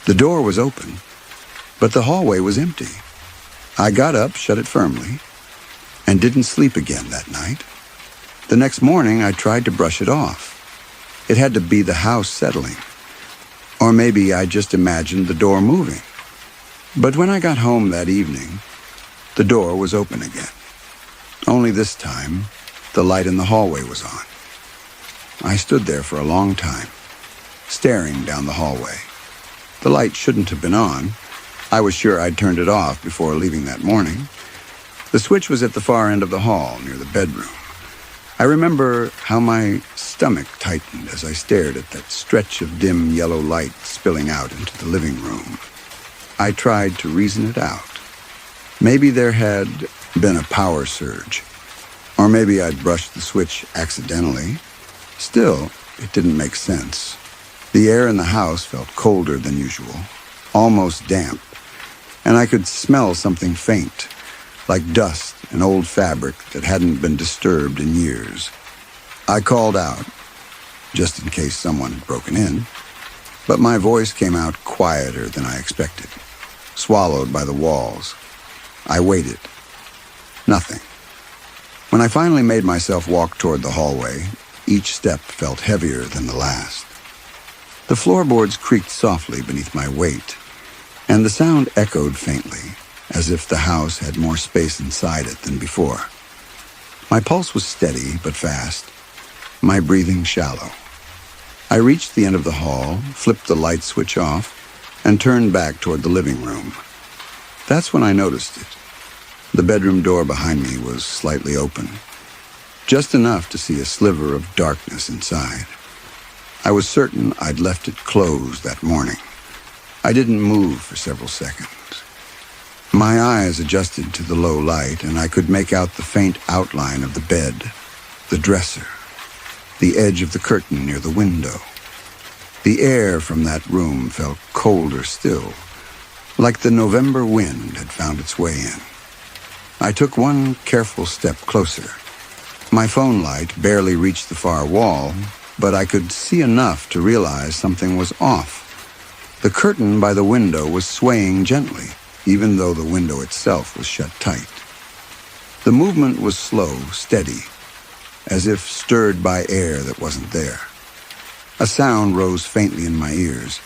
The door was open, but the hallway was empty. I got up, shut it firmly, and didn't sleep again that night. The next morning, I tried to brush it off. It had to be the house settling. Or maybe I just imagined the door moving. But when I got home that evening, the door was open again. Only this time, the light in the hallway was on. I stood there for a long time, staring down the hallway. The light shouldn't have been on. I was sure I'd turned it off before leaving that morning. The switch was at the far end of the hall, near the bedroom. I remember how my stomach tightened as I stared at that stretch of dim yellow light spilling out into the living room. I tried to reason it out. Maybe there had been a power surge, or maybe I'd brushed the switch accidentally. Still, it didn't make sense. The air in the house felt colder than usual, almost damp, and I could smell something faint, like dust and old fabric that hadn't been disturbed in years. I called out, just in case someone had broken in, but my voice came out quieter than I expected, swallowed by the walls. I waited. Nothing. When I finally made myself walk toward the hallway, each step felt heavier than the last. The floorboards creaked softly beneath my weight, and the sound echoed faintly, as if the house had more space inside it than before. My pulse was steady but fast, my breathing shallow. I reached the end of the hall, flipped the light switch off, and turned back toward the living room. That's when I noticed it. The bedroom door behind me was slightly open, just enough to see a sliver of darkness inside. I was certain I'd left it closed that morning. I didn't move for several seconds. My eyes adjusted to the low light, and I could make out the faint outline of the bed, the dresser, the edge of the curtain near the window. The air from that room felt colder still, like the November wind had found its way in. I took one careful step closer. My phone light barely reached the far wall, but I could see enough to realize something was off. The curtain by the window was swaying gently, even though the window itself was shut tight. The movement was slow, steady, as if stirred by air that wasn't there. A sound rose faintly in my ears.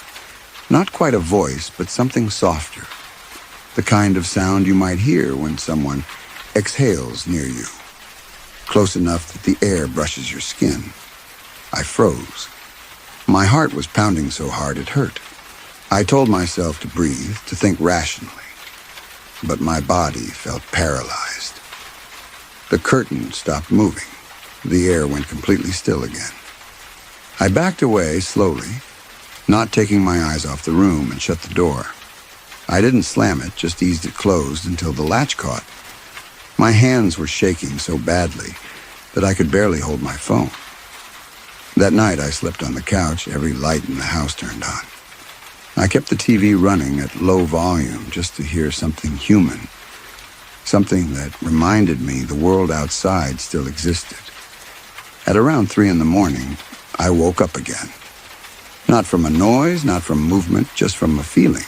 Not quite a voice, but something softer. The kind of sound you might hear when someone exhales near you, close enough that the air brushes your skin. I froze. My heart was pounding so hard it hurt. I told myself to breathe, to think rationally, but my body felt paralyzed. The curtain stopped moving. The air went completely still again. I backed away slowly, not taking my eyes off the room, and shut the door. I didn't slam it, just eased it closed until the latch caught. My hands were shaking so badly that I could barely hold my phone. That night I slept on the couch, every light in the house turned on. I kept the TV running at low volume just to hear something human, something that reminded me the world outside still existed. At around 3 a.m, I woke up again. Not from a noise, not from movement, just from a feeling.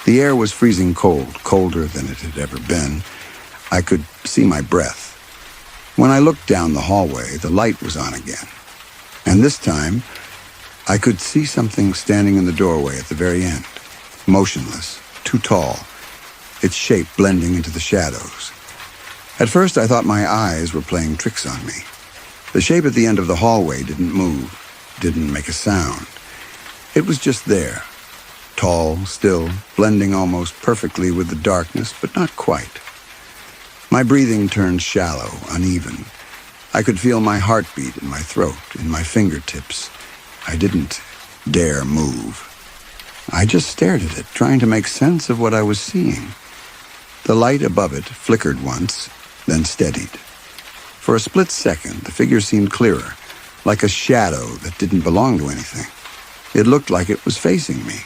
The air was freezing cold, colder than it had ever been. I could see my breath. When I looked down the hallway, the light was on again. And this time, I could see something standing in the doorway at the very end, motionless, too tall, its shape blending into the shadows. At first, I thought my eyes were playing tricks on me. The shape at the end of the hallway didn't move, didn't make a sound. It was just there, tall, still, blending almost perfectly with the darkness, but not quite. My breathing turned shallow, uneven. I could feel my heartbeat in my throat, in my fingertips. I didn't dare move. I just stared at it, trying to make sense of what I was seeing. The light above it flickered once, then steadied. For a split second, the figure seemed clearer, like a shadow that didn't belong to anything. It looked like it was facing me.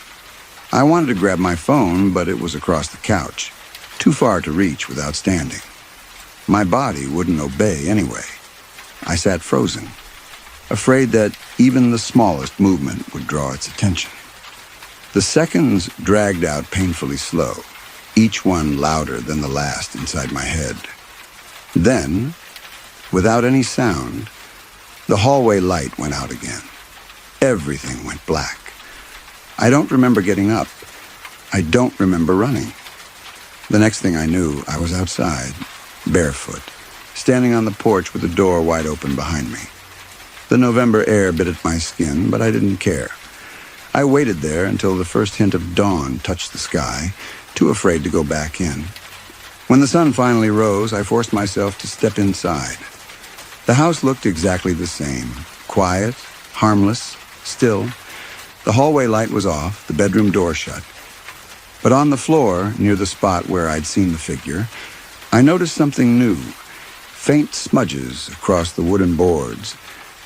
I wanted to grab my phone, but it was across the couch, too far to reach without standing. My body wouldn't obey anyway. I sat frozen, afraid that even the smallest movement would draw its attention. The seconds dragged out painfully slow, each one louder than the last inside my head. Then, without any sound, the hallway light went out again. Everything went black. I don't remember getting up. I don't remember running. The next thing I knew, I was outside, barefoot, standing on the porch with the door wide open behind me. The November air bit at my skin, but I didn't care. I waited there until the first hint of dawn touched the sky, too afraid to go back in. When the sun finally rose, I forced myself to step inside. The house looked exactly the same, quiet, harmless, still. The hallway light was off, the bedroom door shut. But on the floor, near the spot where I'd seen the figure, I noticed something new, faint smudges across the wooden boards,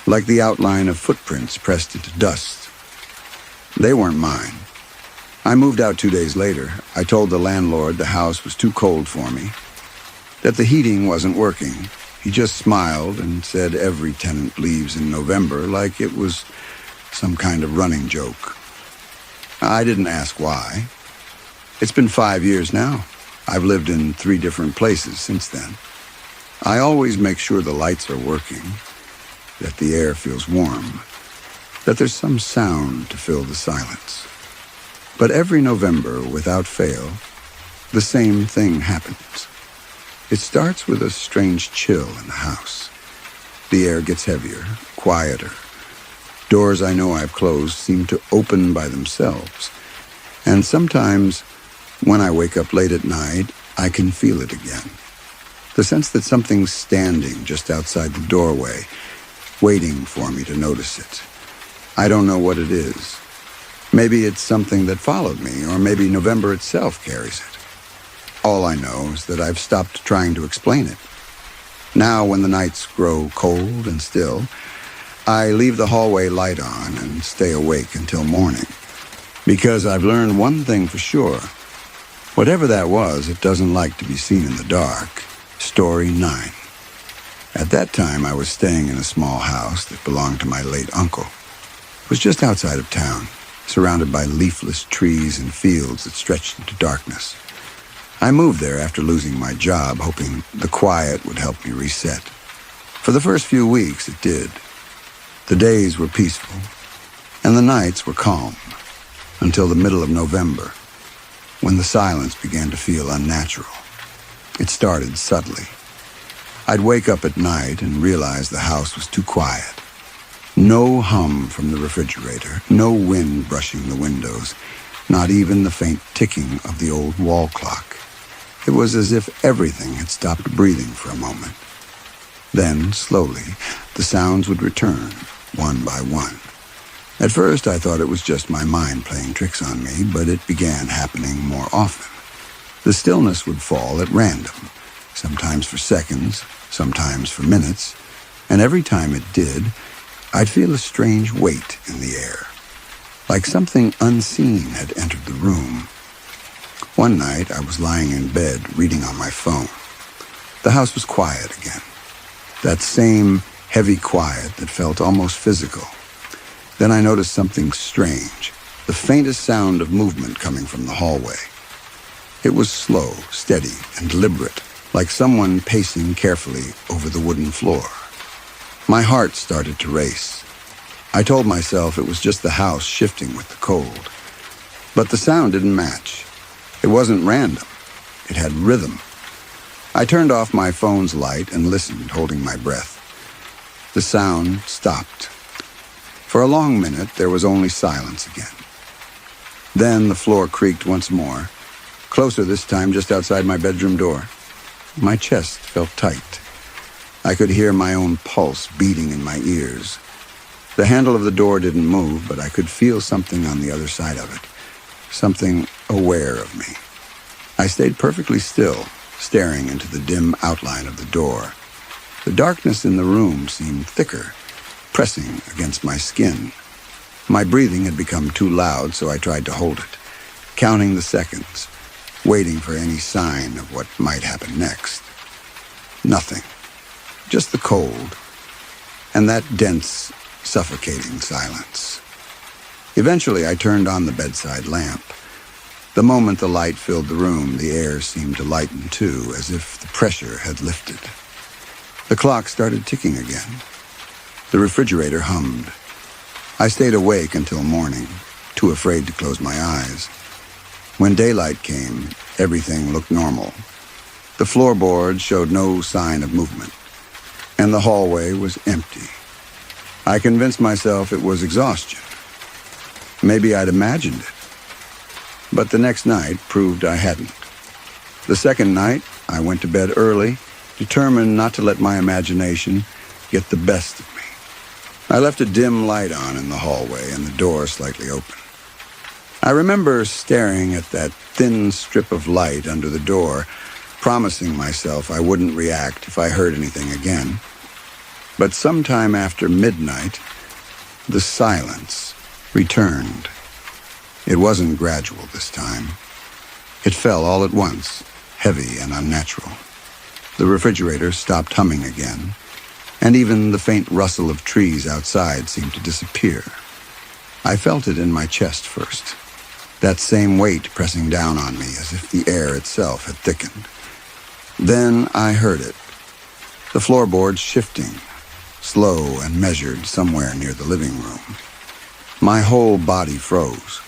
like the outline of footprints pressed into dust. They weren't mine. I moved out 2 days later. I told the landlord the house was too cold for me, that the heating wasn't working. He just smiled and said every tenant leaves in November, like it was some kind of running joke. I didn't ask why. It's been 5 years now. I've lived in 3 different places since then. I always make sure the lights are working, that the air feels warm, that there's some sound to fill the silence. But every November, without fail, the same thing happens. It starts with a strange chill in the house. The air gets heavier, quieter. Doors I know I've closed seem to open by themselves. And sometimes, when I wake up late at night, I can feel it again. The sense that something's standing just outside the doorway, waiting for me to notice it. I don't know what it is. Maybe it's something that followed me, or maybe November itself carries it. All I know is that I've stopped trying to explain it. Now, when the nights grow cold and still, I leave the hallway light on and stay awake until morning. Because I've learned one thing for sure. Whatever that was, it doesn't like to be seen in the dark. Story 9. At that time, I was staying in a small house that belonged to my late uncle. It was just outside of town, surrounded by leafless trees and fields that stretched into darkness. I moved there after losing my job, hoping the quiet would help me reset. For the first few weeks, it did. The days were peaceful, and the nights were calm, until the middle of November, when the silence began to feel unnatural. It started subtly. I'd wake up at night and realize the house was too quiet. No hum from the refrigerator, no wind brushing the windows, not even the faint ticking of the old wall clock. It was as if everything had stopped breathing for a moment. Then, slowly, the sounds would return, one by one. At first, I thought it was just my mind playing tricks on me, but it began happening more often. The stillness would fall at random, sometimes for seconds, sometimes for minutes, and every time it did, I'd feel a strange weight in the air, like something unseen had entered the room. One night, I was lying in bed reading on my phone. The house was quiet again, that same heavy quiet that felt almost physical. Then I noticed something strange, the faintest sound of movement coming from the hallway. It was slow, steady, and deliberate, like someone pacing carefully over the wooden floor. My heart started to race. I told myself it was just the house shifting with the cold. But the sound didn't match. It wasn't random. It had rhythm. I turned off my phone's light and listened, holding my breath. The sound stopped. For a long minute, there was only silence again. Then the floor creaked once more, closer this time just outside my bedroom door. My chest felt tight. I could hear my own pulse beating in my ears. The handle of the door didn't move, but I could feel something on the other side of it, something aware of me. I stayed perfectly still, staring into the dim outline of the door. The darkness in the room seemed thicker, pressing against my skin. My breathing had become too loud, so I tried to hold it, counting the seconds, waiting for any sign of what might happen next. Nothing. Just the cold, and that dense, suffocating silence. Eventually, I turned on the bedside lamp. The moment the light filled the room, the air seemed to lighten too, as if the pressure had lifted. The clock started ticking again. The refrigerator hummed. I stayed awake until morning, too afraid to close my eyes. When daylight came, everything looked normal. The floorboards showed no sign of movement, and the hallway was empty. I convinced myself it was exhaustion. Maybe I'd imagined it. But the next night proved I hadn't. The second night, I went to bed early, determined not to let my imagination get the best of me. I left a dim light on in the hallway and the door slightly open. I remember staring at that thin strip of light under the door, promising myself I wouldn't react if I heard anything again. But sometime after midnight, the silence returned. It wasn't gradual this time. It fell all at once, heavy and unnatural. The refrigerator stopped humming again, and even the faint rustle of trees outside seemed to disappear. I felt it in my chest first, that same weight pressing down on me as if the air itself had thickened. Then I heard it, the floorboards shifting, slow and measured somewhere near the living room. My whole body froze.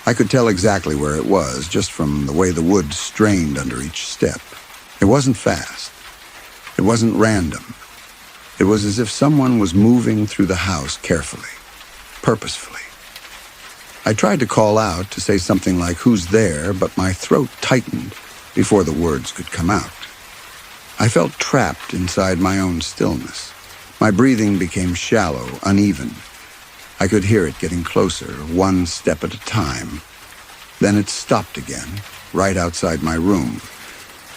I could tell exactly where it was just from the way the wood strained under each step. It wasn't fast. It wasn't random. It was as if someone was moving through the house carefully, purposefully. I tried to call out to say something like, "Who's there?" but my throat tightened before the words could come out. I felt trapped inside my own stillness. My breathing became shallow, uneven. I could hear it getting closer, one step at a time. Then it stopped again, right outside my room.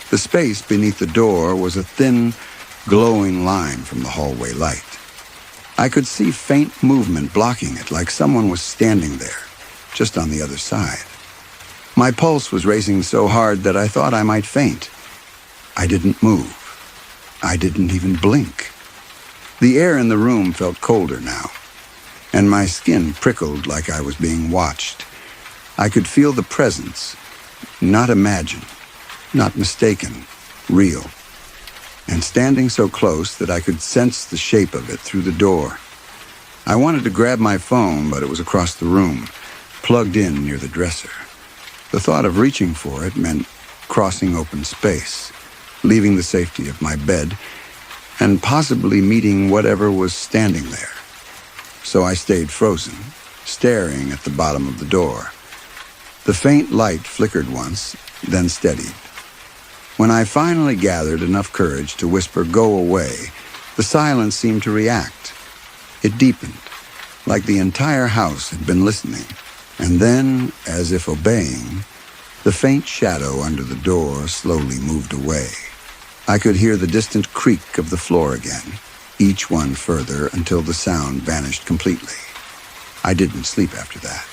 The space beneath the door was a thin, glowing line from the hallway light. I could see faint movement blocking it, like someone was standing there, just on the other side. My pulse was racing so hard that I thought I might faint. I didn't move. I didn't even blink. The air in the room felt colder now, and my skin prickled like I was being watched. I could feel the presence, not imagined, not mistaken, real, and standing so close that I could sense the shape of it through the door. I wanted to grab my phone, but it was across the room, plugged in near the dresser. The thought of reaching for it meant crossing open space, leaving the safety of my bed, and possibly meeting whatever was standing there. So I stayed frozen, staring at the bottom of the door. The faint light flickered once, then steadied. When I finally gathered enough courage to whisper, "Go away," the silence seemed to react. It deepened, like the entire house had been listening. And then, as if obeying, the faint shadow under the door slowly moved away. I could hear the distant creak of the floor again, each one further until the sound vanished completely. I didn't sleep after that.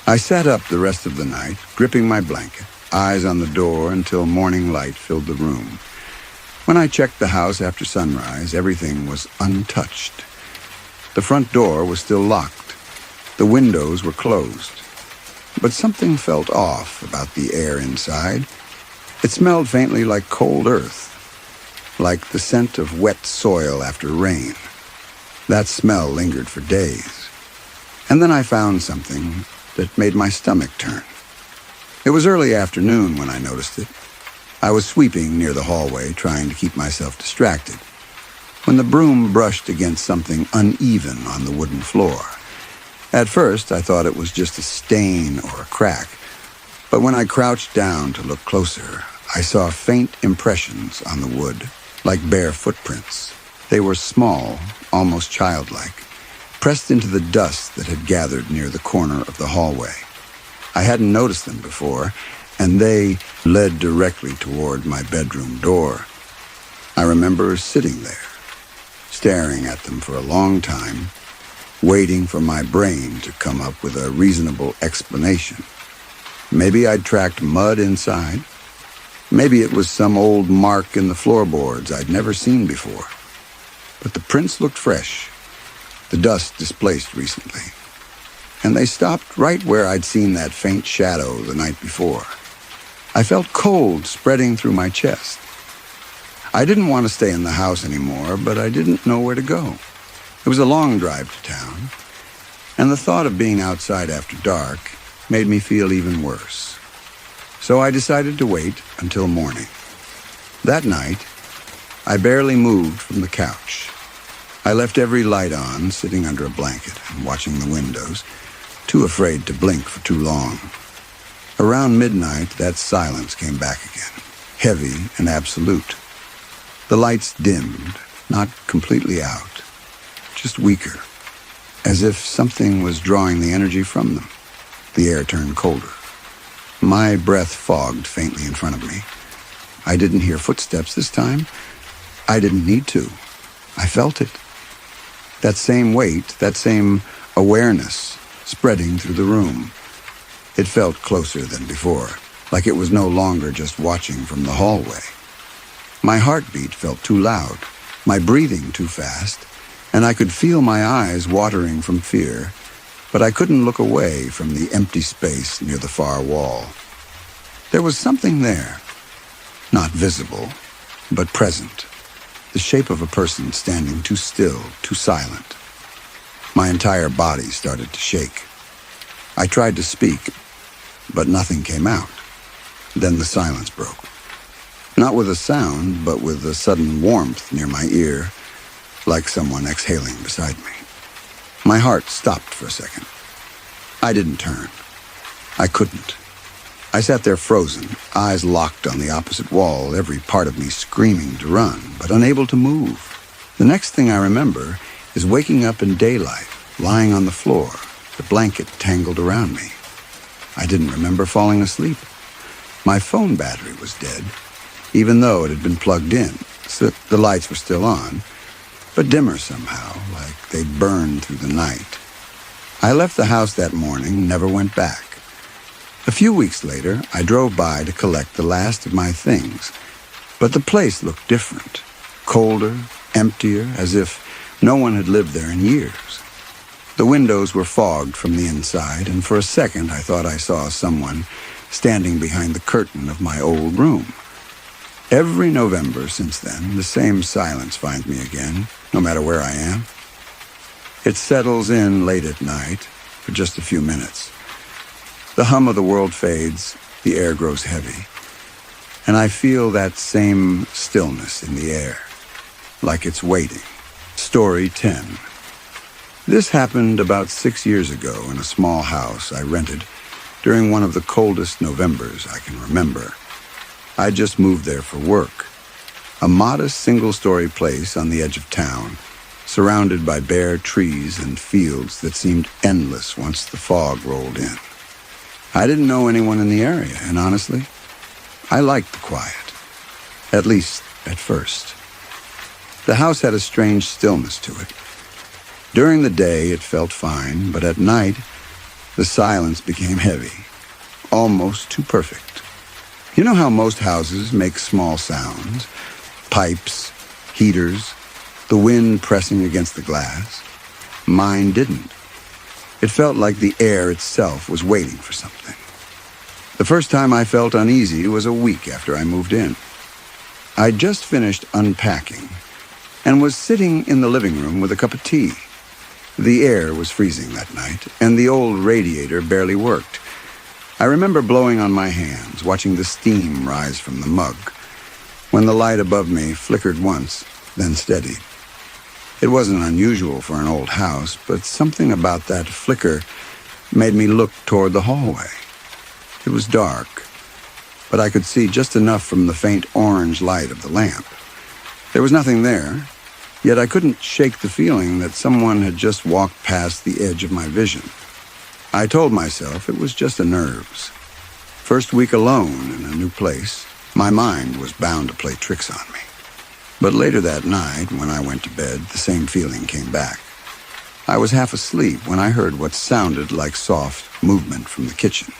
I sat up the rest of the night, gripping my blanket, eyes on the door until morning light filled the room. When I checked the house after sunrise, everything was untouched. The front door was still locked. The windows were closed. But something felt off about the air inside. It smelled faintly like cold earth, like the scent of wet soil after rain. That smell lingered for days. And then I found something that made my stomach turn. It was early afternoon when I noticed it. I was sweeping near the hallway, trying to keep myself distracted, when the broom brushed against something uneven on the wooden floor. At first, I thought it was just a stain or a crack, but when I crouched down to look closer, I saw faint impressions on the wood, like bare footprints. They were small, almost childlike, pressed into the dust that had gathered near the corner of the hallway. I hadn't noticed them before, and they led directly toward my bedroom door. I remember sitting there, staring at them for a long time, waiting for my brain to come up with a reasonable explanation. Maybe I'd tracked mud inside. Maybe it was some old mark in the floorboards I'd never seen before. But the prints looked fresh, the dust displaced recently, and they stopped right where I'd seen that faint shadow the night before. I felt cold spreading through my chest. I didn't want to stay in the house anymore, but I didn't know where to go. It was a long drive to town, and the thought of being outside after dark made me feel even worse. So I decided to wait until morning. That night, I barely moved from the couch. I left every light on, sitting under a blanket and watching the windows, too afraid to blink for too long. Around midnight, that silence came back again, heavy and absolute. The lights dimmed, not completely out, just weaker, as if something was drawing the energy from them. The air turned colder. My breath fogged faintly in front of me. I didn't hear footsteps this time. I didn't need to. I felt it. That same weight, that same awareness, spreading through the room. It felt closer than before, like it was no longer just watching from the hallway. My heartbeat felt too loud, my breathing too fast, and I could feel my eyes watering from fear, but I couldn't look away from the empty space near the far wall. There was something there, not visible, but present, the shape of a person standing too still, too silent. My entire body started to shake. I tried to speak, but nothing came out. Then the silence broke. Not with a sound, but with a sudden warmth near my ear, like someone exhaling beside me. My heart stopped for a second. I didn't turn. I couldn't. I sat there frozen, eyes locked on the opposite wall, every part of me screaming to run, but unable to move. The next thing I remember is waking up in daylight, lying on the floor, the blanket tangled around me. I didn't remember falling asleep. My phone battery was dead, even though it had been plugged in, so the lights were still on, but dimmer somehow, like they'd burned through the night. I left the house that morning, never went back. A few weeks later, I drove by to collect the last of my things, but the place looked different, colder, emptier, as if no one had lived there in years. The windows were fogged from the inside, and for a second I thought I saw someone standing behind the curtain of my old room. Every November since then, the same silence finds me again, no matter where I am. It settles in late at night for just a few minutes. The hum of the world fades, the air grows heavy, and I feel that same stillness in the air, like it's waiting. Story 10. This happened about 6 years ago in a small house I rented during one of the coldest Novembers I can remember. I just moved there for work. A modest single-story place on the edge of town, surrounded by bare trees and fields that seemed endless once the fog rolled in. I didn't know anyone in the area, and honestly, I liked the quiet, at least at first. The house had a strange stillness to it. During the day, it felt fine, but at night, the silence became heavy, almost too perfect. You know how most houses make small sounds? Pipes, heaters, the wind pressing against the glass? Mine didn't. It felt like the air itself was waiting for something. The first time I felt uneasy was a week after I moved in. I'd just finished unpacking and was sitting in the living room with a cup of tea. The air was freezing that night, and the old radiator barely worked. I remember blowing on my hands, watching the steam rise from the mug, when the light above me flickered once, then steadied. It wasn't unusual for an old house, but something about that flicker made me look toward the hallway. It was dark, but I could see just enough from the faint orange light of the lamp. There was nothing there, yet I couldn't shake the feeling that someone had just walked past the edge of my vision. I told myself it was just the nerves. First week alone in a new place, my mind was bound to play tricks on me. But later that night, when I went to bed, the same feeling came back. I was half asleep when I heard what sounded like soft movement from the kitchen.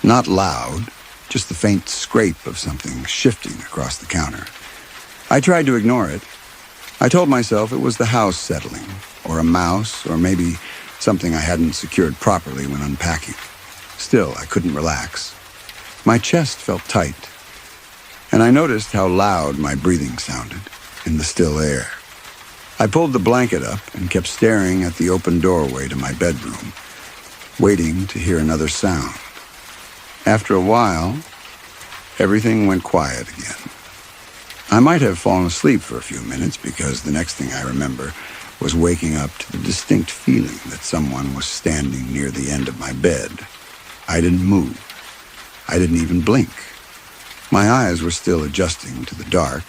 Not loud, just the faint scrape of something shifting across the counter. I tried to ignore it. I told myself it was the house settling, or a mouse, or maybe something I hadn't secured properly when unpacking. Still, I couldn't relax. My chest felt tight, and I noticed how loud my breathing sounded in the still air. I pulled the blanket up and kept staring at the open doorway to my bedroom, waiting to hear another sound. After a while, everything went quiet again. I might have fallen asleep for a few minutes because the next thing I remember was waking up to the distinct feeling that someone was standing near the end of my bed. I didn't move. I didn't even blink. My eyes were still adjusting to the dark,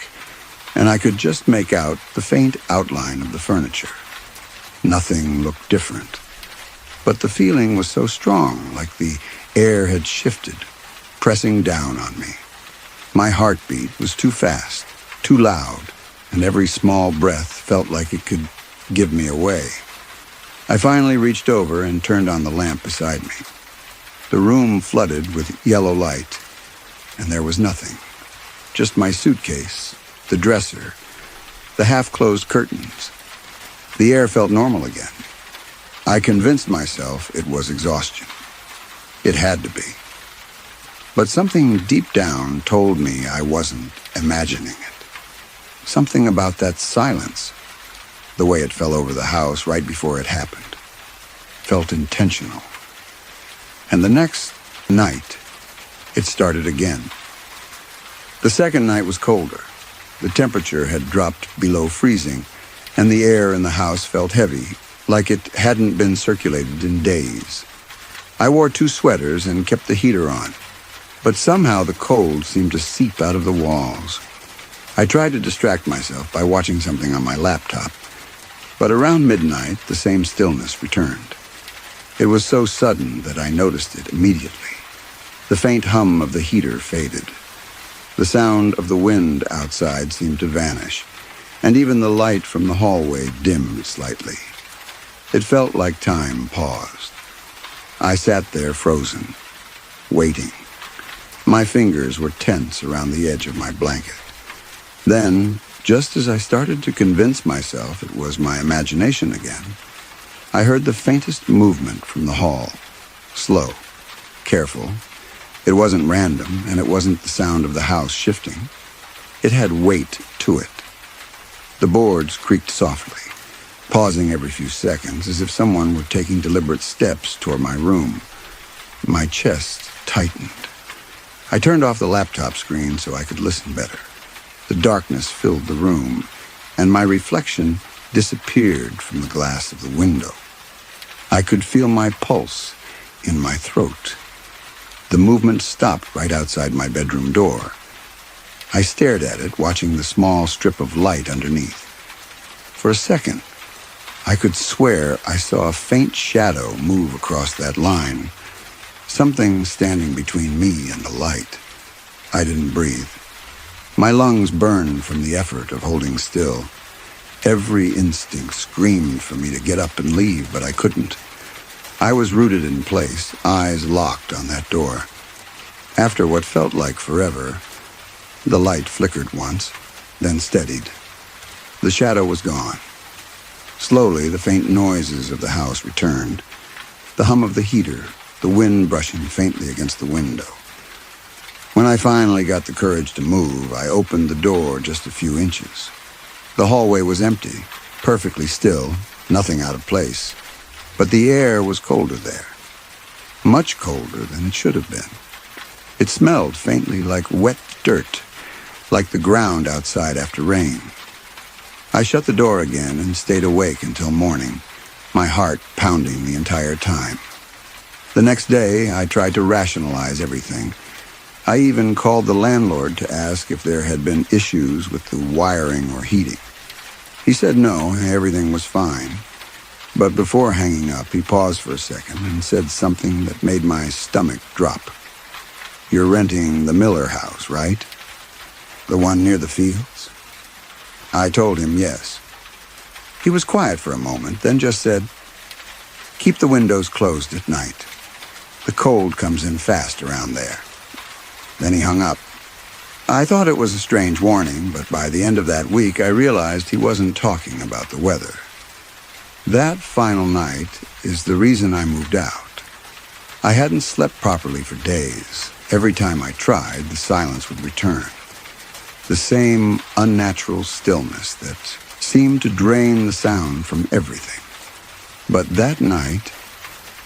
and I could just make out the faint outline of the furniture. Nothing looked different, but the feeling was so strong, like the air had shifted, pressing down on me. My heartbeat was too fast, too loud, and every small breath felt like it could give me away. I finally reached over and turned on the lamp beside me. The room flooded with yellow light, and there was nothing. Just my suitcase, the dresser, the half-closed curtains. The air felt normal again. I convinced myself it was exhaustion. It had to be. But something deep down told me I wasn't imagining it. Something about that silence, the way it fell over the house right before it happened, felt intentional. And the next night, it started again. The second night was colder. The temperature had dropped below freezing, and the air in the house felt heavy, like it hadn't been circulated in days. I wore 2 sweaters and kept the heater on, but somehow the cold seemed to seep out of the walls. I tried to distract myself by watching something on my laptop, but around midnight the same stillness returned. It was so sudden that I noticed it immediately. The faint hum of the heater faded. The sound of the wind outside seemed to vanish, and even the light from the hallway dimmed slightly. It felt like time paused. I sat there frozen, waiting. My fingers were tense around the edge of my blanket. Then, just as I started to convince myself it was my imagination again, I heard the faintest movement from the hall. Slow, careful. It wasn't random, and it wasn't the sound of the house shifting. It had weight to it. The boards creaked softly, pausing every few seconds as if someone were taking deliberate steps toward my room. My chest tightened. I turned off the laptop screen so I could listen better. The darkness filled the room, and my reflection disappeared from the glass of the window. I could feel my pulse in my throat. The movement stopped right outside my bedroom door. I stared at it, watching the small strip of light underneath. For a second, I could swear I saw a faint shadow move across that line, something standing between me and the light. I didn't breathe. My lungs burned from the effort of holding still. Every instinct screamed for me to get up and leave, but I couldn't. I was rooted in place, eyes locked on that door. After what felt like forever, the light flickered once, then steadied. The shadow was gone. Slowly, the faint noises of the house returned. The hum of the heater, the wind brushing faintly against the window. When I finally got the courage to move, I opened the door just a few inches. The hallway was empty, perfectly still, nothing out of place. But the air was colder there, much colder than it should have been. It smelled faintly like wet dirt, like the ground outside after rain. I shut the door again and stayed awake until morning, my heart pounding the entire time. The next day, I tried to rationalize everything. I even called the landlord to ask if there had been issues with the wiring or heating. He said no, everything was fine. But before hanging up, he paused for a second and said something that made my stomach drop. "You're renting the Miller house, right? The one near the fields?" I told him yes. He was quiet for a moment, then just said, "Keep the windows closed at night. The cold comes in fast around there." Then he hung up. I thought it was a strange warning, but by the end of that week, I realized he wasn't talking about the weather. That final night is the reason I moved out. I hadn't slept properly for days. Every time I tried, the silence would return. The same unnatural stillness that seemed to drain the sound from everything. But that night,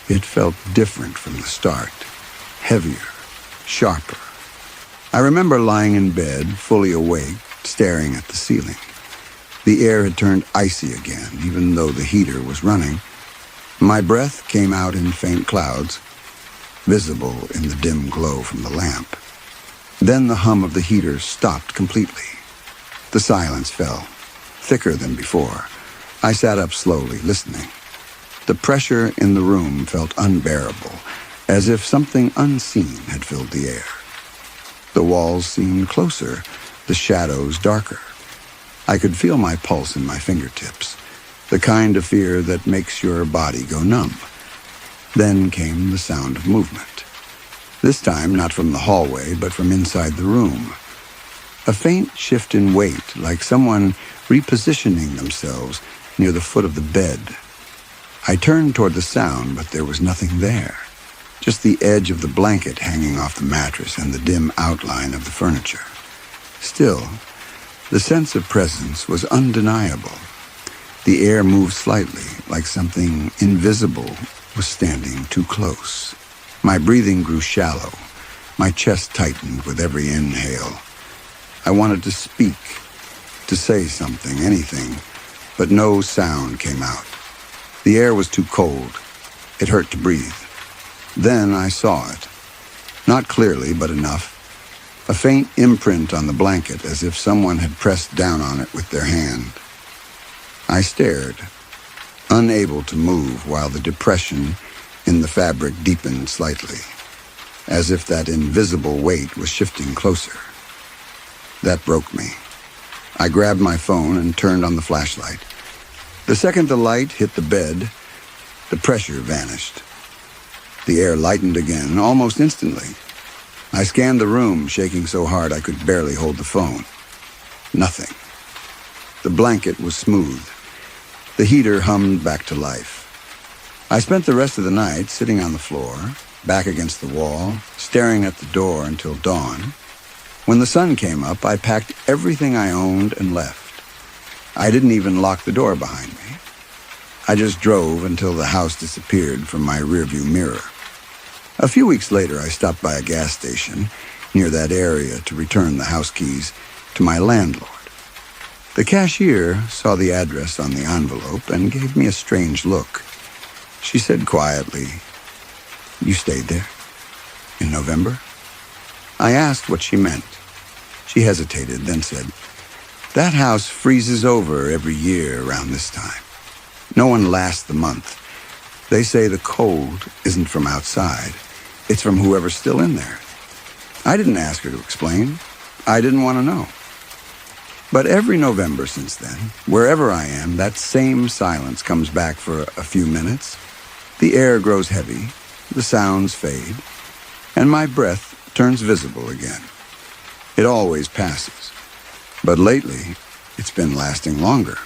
it felt different from the start. Heavier, sharper. I remember lying in bed, fully awake, staring at the ceiling. The air had turned icy again, even though the heater was running. My breath came out in faint clouds, visible in the dim glow from the lamp. Then the hum of the heater stopped completely. The silence fell, thicker than before. I sat up slowly, listening. The pressure in the room felt unbearable, as if something unseen had filled the air. The walls seemed closer, the shadows darker. I could feel my pulse in my fingertips, the kind of fear that makes your body go numb. Then came the sound of movement. This time not from the hallway, but from inside the room. A faint shift in weight, like someone repositioning themselves near the foot of the bed. I turned toward the sound, but there was nothing there. Just the edge of the blanket hanging off the mattress and the dim outline of the furniture. Still, the sense of presence was undeniable. The air moved slightly, like something invisible was standing too close. My breathing grew shallow. My chest tightened with every inhale. I wanted to speak, to say something, anything, but no sound came out. The air was too cold. It hurt to breathe. Then I saw it. Not clearly, but enough. A faint imprint on the blanket, as if someone had pressed down on it with their hand. I stared, unable to move while the depression in the fabric deepened slightly, as if that invisible weight was shifting closer. That broke me. I grabbed my phone and turned on the flashlight. The second the light hit the bed, the pressure vanished. The air lightened again, almost instantly. I scanned the room, shaking so hard I could barely hold the phone. Nothing. The blanket was smooth. The heater hummed back to life. I spent the rest of the night sitting on the floor, back against the wall, staring at the door until dawn. When the sun came up, I packed everything I owned and left. I didn't even lock the door behind me. I just drove until the house disappeared from my rearview mirror. A few weeks later, I stopped by a gas station near that area to return the house keys to my landlord. The cashier saw the address on the envelope and gave me a strange look. She said quietly, "You stayed there? In November?" I asked what she meant. She hesitated, then said, "That house freezes over every year around this time. No one lasts the month. They say the cold isn't from outside. It's from whoever's still in there." I didn't ask her to explain. I didn't want to know. But every November since then, wherever I am, that same silence comes back for a few minutes. The air grows heavy, the sounds fade, and my breath turns visible again. It always passes. But lately, it's been lasting longer.